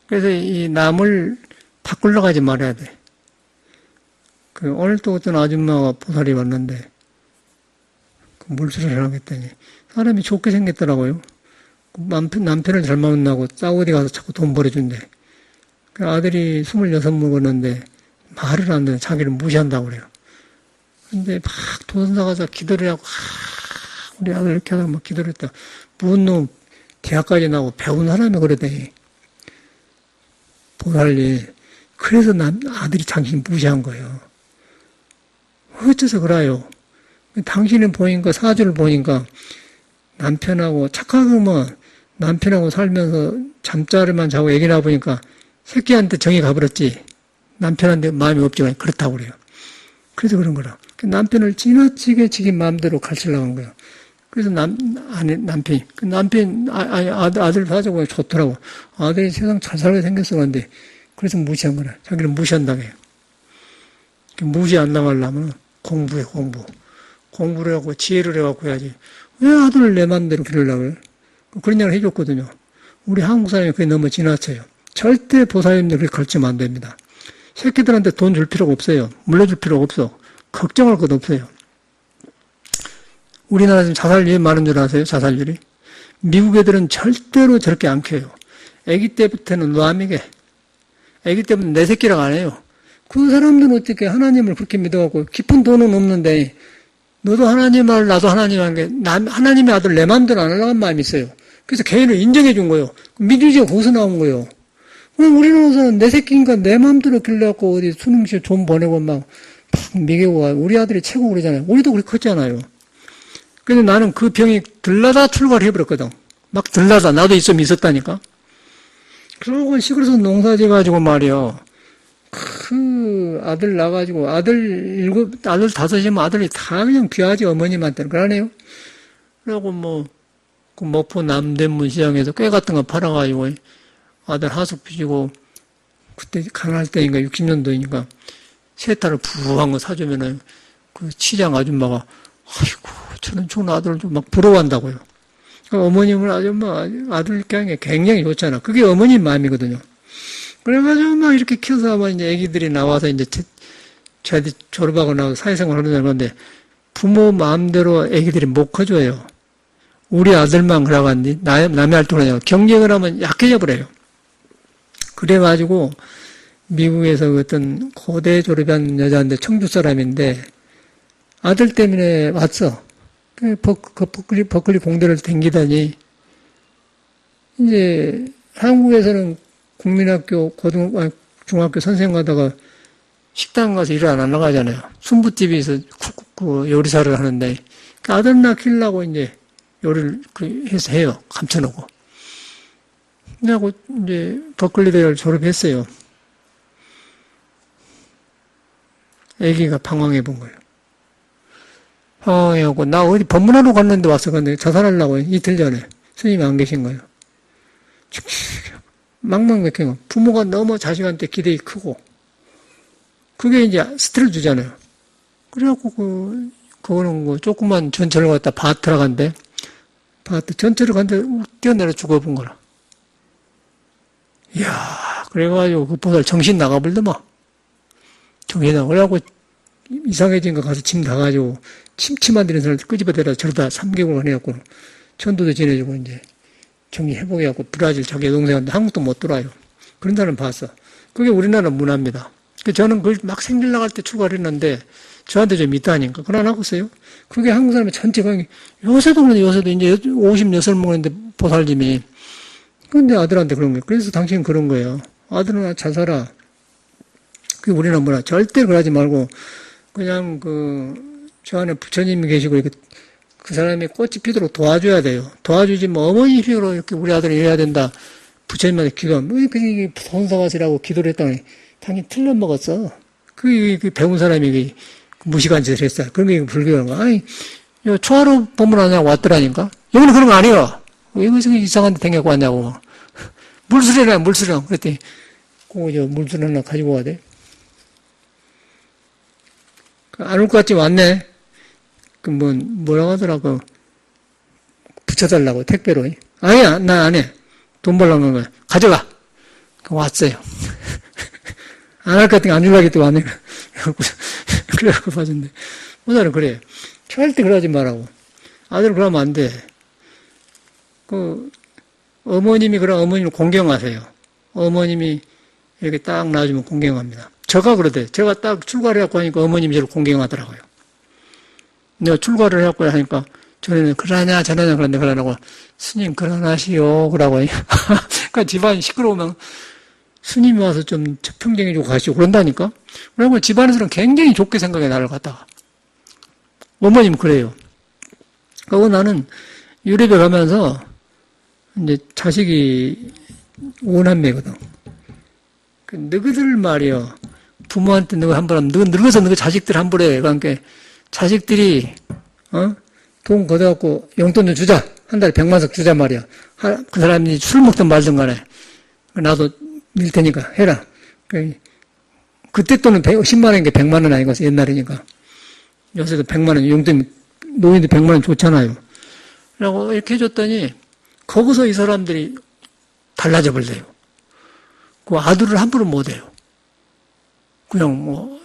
그래서 이 남을 바꾸려 가지 말아야 돼. 오늘 또 어떤 아줌마가 보살이 왔는데, 물수를 하겠다니. 사람이 좋게 생겼더라고요. 남편을 잘 만나고 사우디 가서 자꾸 돈 벌어준대. 아들이 26 먹었는데, 말을 안 돼. 자기를 무시한다고 그래요. 근데 막 도선사 가서 기도를 하고, 우리 아들 이렇게 하다가 막 기도를 했다. 무슨 놈, 대학까지 나오고 배운 사람이 그러더니, 보살이. 그래서 아들이 당신 무시한 거예요. 어째서 그래요? 당신은 보니까, 사주를 보니까, 남편하고, 착각하면 남편하고 살면서 잠자리만 자고 애기 낳아보니까 새끼한테 정이 가버렸지. 남편한테 마음이 없지. 그렇다고 그래요. 그래서 그런 거라. 남편을 지나치게 지기 마음대로 가르치려고 한 거예요. 그래서 남편이, 아들 사주가 좋더라고. 아들이 세상 잘 살게 생겼어. 그런데, 그래서 무시한 거라. 자기를 무시한다고 해요. 무시 안 당하려면 공부해, 공부. 공부를 하고 지혜를 해갖고 해야지. 왜 아들을 내 맘대로 기르려고 해요? 그런 얘기를 해줬거든요. 우리 한국 사람이 그게 너무 지나쳐요. 절대 보살님들 그렇게 가르치면 안 됩니다. 새끼들한테 돈 줄 필요가 없어요. 물려줄 필요가 없어. 걱정할 것도 없어요. 우리나라 지금 자살률이 많은 줄 아세요? 자살률이? 미국 애들은 절대로 저렇게 안 켜요. 아기 때부터는 노아미게. 아기 때부터 내 새끼라고 안 해요. 그 사람들은 어떻게 하나님을 그렇게 믿어갖고 깊은 돈은 없는데 너도 하나님 말 나도 하나님 한 게 하나님의 아들 내 마음대로 안 하려는 마음이 있어요. 그래서 개인을 인정해 준 거예요. 믿으지가 거기서 나온 거예요. 그럼 우리는 우선 내 새끼니까 내 마음대로 길러갖고 어디 수능시에 돈 보내고 막 미개고 우리 아들이 최고 그러잖아요. 우리도 그렇게 컸잖아요. 그래서 나는 그 병이 들라다 출가를 해버렸거든. 막 들라다. 나도 있으면 있었다니까. 그러고 시골에서 농사 지어가지고 말이요. 그 아들 나가지고 아들 5이면 아들이 다 그냥 귀하지 어머님한테는. 그러네요. 그러고 뭐, 그 목포 남대문 시장에서 꽤 같은 거 팔아가지고 아들 하숙 비시고 그때 가난할 때인가 60년도이니까 세타를 부한 거 사주면은 그 시장 아줌마가 아이고 저는 좋은 아들을 좀 막 부러워한다고요. 그러니까 어머님은 아줌마 아들 입장에 굉장히 좋잖아. 그게 어머님 마음이거든요. 그래가지고 막 이렇게 키워서 아마 이제 애기들이 나와서 이제 자기 졸업하고 나서 사회생활 하는 건데 부모 마음대로 애기들이 못 커줘요. 우리 아들만 그러간디 남의 활동을 하냐고 경쟁을 하면 약해져 버려요. 그래가지고 미국에서 어떤 고대 졸업한 여자인데 청주 사람인데 아들 때문에 왔어. 버클리 공대를 댕기더니 이제 한국에서는 국민학교 중학교 선생님 하다가 식당 가서 일을 안 나가잖아요. 순부집에서 그 요리사를 하는데 그 아들 낳기려고 이제 요리를 해서 해요. 감춰놓고. 그래갖고 이제 버클리대를 졸업했어요. 아기가 방황해 본 거예요. 방황해갖고 나 어디 법문하러 갔는데 와서 근데 자살하려고 이틀 전에 스님이 안 계신 거예요. 망망맥혀. 부모가 너무 자식한테 기대이 크고 그게 이제 스트레스 주잖아요. 그래갖고 그거는 뭐 조그만 전철을 갖다 바트라 간대. 바트 전철을 간데 뛰어내려 죽어본 거라. 이야, 그래가지고 그 보살 정신 나가버리더만. 정신 나가. 그래갖고 이상해진 거 가서 침 다가지고 침만 들인 사람들 끄집어대라 저러다 3개월 해갖고 전도도 지내주고 이제 정리해보게갖고 브라질 자기 동생한테 한국도 못 돌아요. 그런 사람 봤어. 그게 우리나라 문화입니다. 저는 그걸 막 생길 나갈 때 출가를 했는데 저한테 좀 있다니까. 그건 안 하고 있어요. 그게 한국 사람의 전체가 요새도 그런데 요새도 이제 56 먹었는데 보살님이 근데 아들한테 그런 거예요. 그래서 당신은 그런 거예요. 아들은 잘 살아. 그게 우리나라 문화. 절대 그러지 말고 그냥 저 안에 부처님이 계시고 이렇게 그 사람이 꽃이 피도록 도와줘야 돼요. 도와주지 뭐 어머니 힘으로 이렇게 우리 아들이 이래야 된다. 부처님한테 기도하면 그게 손사가시라고 기도를 했더니 당연히 틀려 먹었어. 그 배운 사람이 무식한 짓을 했어요. 그런 게 불교라는 거. 아니, 초하루 법문하냐고 왔더라니까. 여기는 그런 거 아니에요. 왜 이상한 데 댕겨고 왔냐고. 물수레라, 물수령. 그랬더니, 물수레 하나 가지고 와야 돼. 안 올 것 같지 왔네. 뭐라고 하더라고. 붙여달라고, 택배로. 아니야, 나 안 해. 돈 벌려는 거야. 가져가. 왔어요. 안 할 것 같으니까 안 주려고 또 왔네. 그래갖고 봐준대. 오늘은 그래. 절대 그러지 말라고. 아들 그러면 안 돼. 어머님이 그럼 어머님을 공경하세요. 어머님이 이렇게 딱 놔주면 공경합니다. 제가 그러대. 제가 딱 출가를 해갖고 하니까 어머님이 저를 공경하더라고요. 내가 출가를 해갖고 하니까 전에는 그러냐 저러냐 그런데 그러라고 스님 그러나시오 그러고 그러니까 집안이 시끄러우면 스님이 와서 좀 평정해주고 가시고 그런다니까. 그러고 집안에서는 굉장히 좋게 생각해 나를 갖다가. 어머님 그래요. 그리고 나는 유럽에 가면서 이제 자식이 5남매거든. 너희들 말이요. 부모한테 너희 함부로 하면 늙어서 너희 자식들 함부로 해. 그러니까 자식들이 돈 걷어갖고 용돈 좀 주자. 한 달에 100만석 주자 말이야. 그 사람이 술 먹든 말든 간에 나도 밀 테니까 해라. 그때 돈은 10만 원인 게 100만 원 아니고 옛날이니까. 요새도 100만 원 용돈 노인들 100만 원 좋잖아요. 라고 이렇게 해줬더니 거기서 이 사람들이 달라져 버려요. 그 아들을 함부로 못해요. 그냥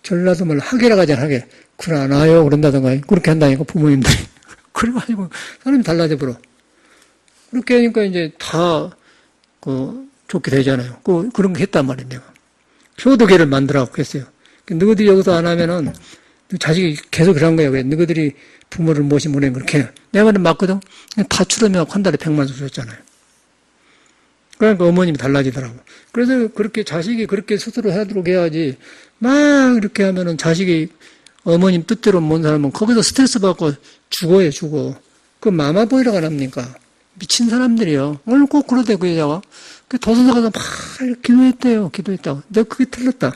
전라도 말 하게라 가잖아 하게. 그래 안 와요 그런다던가 그렇게 한다니까 부모님들이. 그래가지고 사람이 달라져 버려. 그렇게 하니까 이제 다 좋게 되잖아요. 그런 거 했단 말이에요 내가. 효도계를 만들라고 했어요. 너희들이 여기서 안 하면은 자식이 계속 그런 거예요. 왜 너희들이 부모를 모시면 그렇게 내 말은 맞거든. 다 추르면 한 달에 100만 원 줬잖아요. 그러니까 어머님이 달라지더라고. 그래서 그렇게 자식이 그렇게 스스로 하도록 해야지 막 이렇게 하면은 자식이 어머님 뜻대로 못 살면 거기서 스트레스 받고 죽어. 그 마마보이라고 안 합니까? 미친 사람들이요. 오늘 꼭 그러대 그 여자가. 그 도서관 가서 막 기도했대요. 기도했다고. 내가 그게 틀렸다.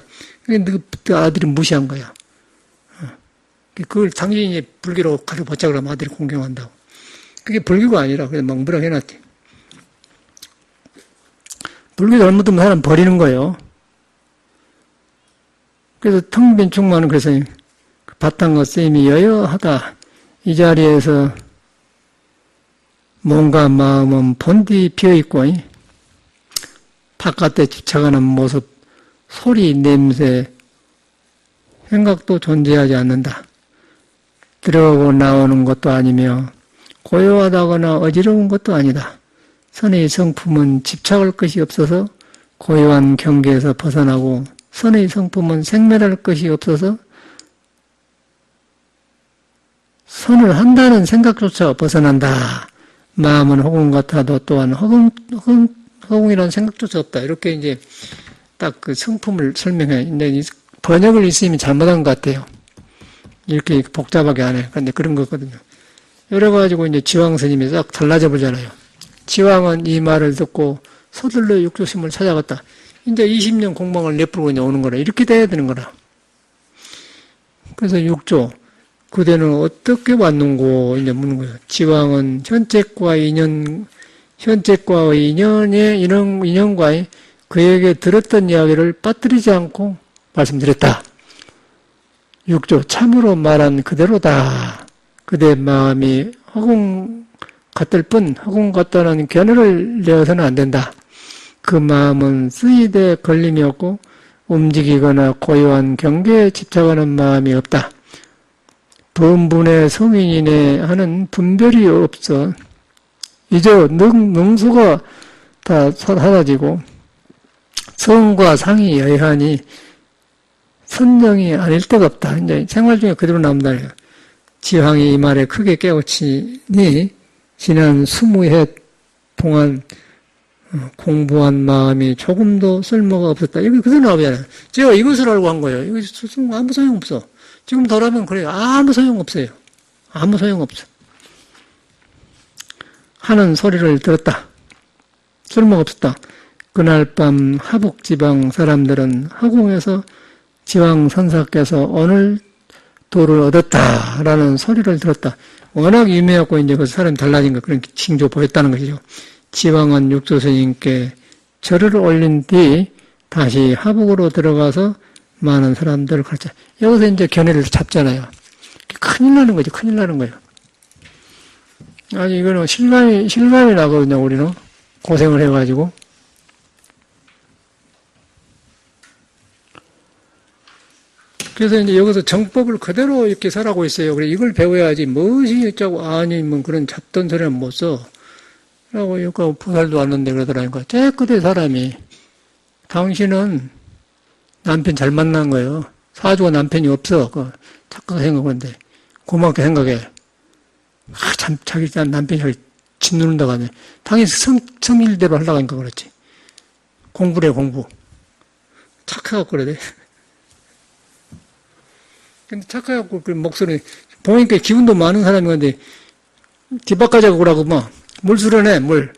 그 아들이 무시한 거야. 그걸 당신이 불교로 가르쳐보자 그러면 아들이 공경한다고. 그게 불교가 아니라 그냥 막 뭐라 해놨대. 불교 잘못하면 사람 버리는 거예요. 그래서 텅 빈 충만은 그래서 바탕거 쌤이 여여하다. 이 자리에서 몸과 마음은 본디 비어있고 바깥에 집착하는 모습, 소리, 냄새, 생각도 존재하지 않는다. 들어가고 나오는 것도 아니며 고요하다거나 어지러운 것도 아니다. 선의 성품은 집착할 것이 없어서 고요한 경계에서 벗어나고 선의 성품은 생멸할 것이 없어서 선을 한다는 생각조차 벗어난다. 마음은 허공 같아도 또한 허공이라는 생각조차 없다. 이렇게 이제 딱 그 성품을 설명해. 근데 번역을 이스님이 잘못한 것 같아요. 이렇게 복잡하게 안 해. 근데 그런 거거든요. 이래가지고 이제 지왕 스님이 싹 달라져 보잖아요. 지왕은 이 말을 듣고 서둘러 육조심을 찾아갔다. 이제 20년 공방을 내풀고 이제 오는 거라. 이렇게 돼야 되는 거라. 그래서 육조, 그대는 어떻게 왔는고 이제 묻는 거예요. 지왕은 현재과의 인연과 그에게 들었던 이야기를 빠뜨리지 않고 말씀드렸다. 육조, 참으로 말한 그대로다. 그대 마음이 허공 같을 뿐 허공 같다는 견해를 내어서는 안 된다. 그 마음은 쓰이되 걸림이 없고 움직이거나 고요한 경계에 집착하는 마음이 없다. 분분의 성인이네 하는 분별이 없어. 이제 능수가 다 사라지고 성과 상이 여하니 선정이 아닐 데가 없다. 이제 생활 중에 그대로 나온다. 지황이 이 말에 크게 깨우치니 지난 20해 동안 공부한 마음이 조금도 쓸모가 없었다. 이거 그대로 나오잖아요. 제가 이것을 알고 한 거예요. 이거 아무 소용없어. 지금 돌아보면 그래요. 아무 소용없어요. 아무 소용없어. 하는 소리를 들었다. 쓸모가 없었다. 그날 밤 하북지방 사람들은 화공에서 지왕 선사께서 오늘 도를 얻었다라는 소리를 들었다. 워낙 유명하고 이제 그 사람이 달라진 거 그런 징조 보였다는 것이죠. 지왕은 육조스님께 절을 올린 뒤 다시 하북으로 들어가서 많은 사람들을 가르쳐. 여기서 이제 견해를 잡잖아요. 큰일 나는 거죠. 큰일 나는 거예요. 아주 이거는 실감이 나거든요. 우리는 고생을 해가지고. 그래서 이제 여기서 정법을 그대로 이렇게 설하고 있어요. 그래 이걸 배워야지 무엇이 어쩌고 아니 뭐 그런 잡던 소리는 못 써. 라고 여기가 부살도 왔는데 그러더라니까. 깨끗해 사람이. 당신은 남편 잘 만난 거예요. 사주가 남편이 없어. 착각하게 생각하는데 고맙게 생각해. 참 자기 남편이 자기 짓누른다고 하네. 당연히 성일대로 하려고 하니까 그렇지. 공부래 공부. 착해갖고 그래. 근데 착해갖고 그 목소리 보니까 기운도 많은 사람이었는데 뒷바까지 오라고 막 물 수련해 물.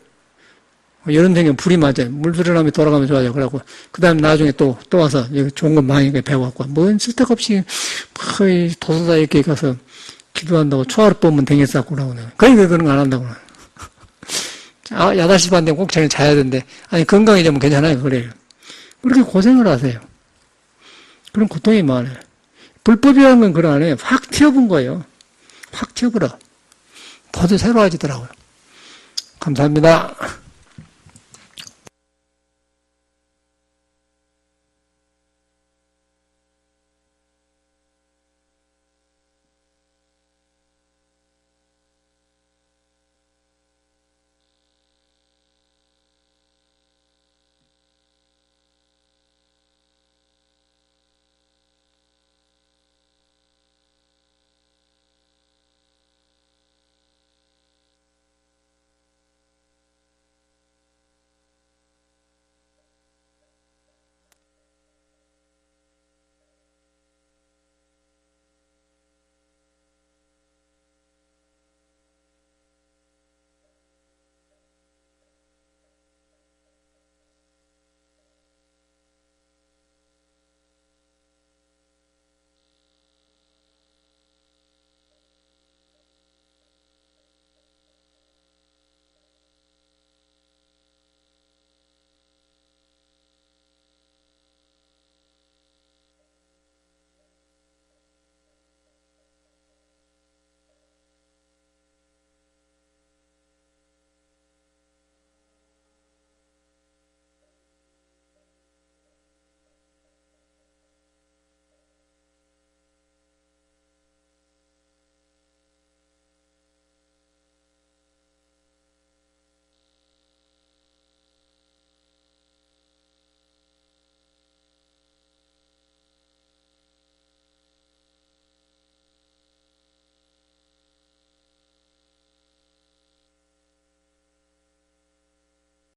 여름 되면 불이 맞아. 물 수련하면 돌아가면 좋아져. 그러고 그 다음에 나중에 또 와서 여기 좋은 거 많이 배워갖고 뭔 쓸데없이 거의 도서다 이렇게 가서 기도한다고 초하루 보면 댕겨 쌓고 그러고 거의 그런 거 안 한다고. 아, 8시 반 되면 꼭 저녁에 자야 되는데 아니 건강해지면 괜찮아요. 그래요. 그렇게 고생을 하세요. 그런 고통이 많아요. 불법이라는 건 그런 안 해요. 확 튀어본 거예요. 확 튀어버려. 모두 새로워지더라고요. 감사합니다.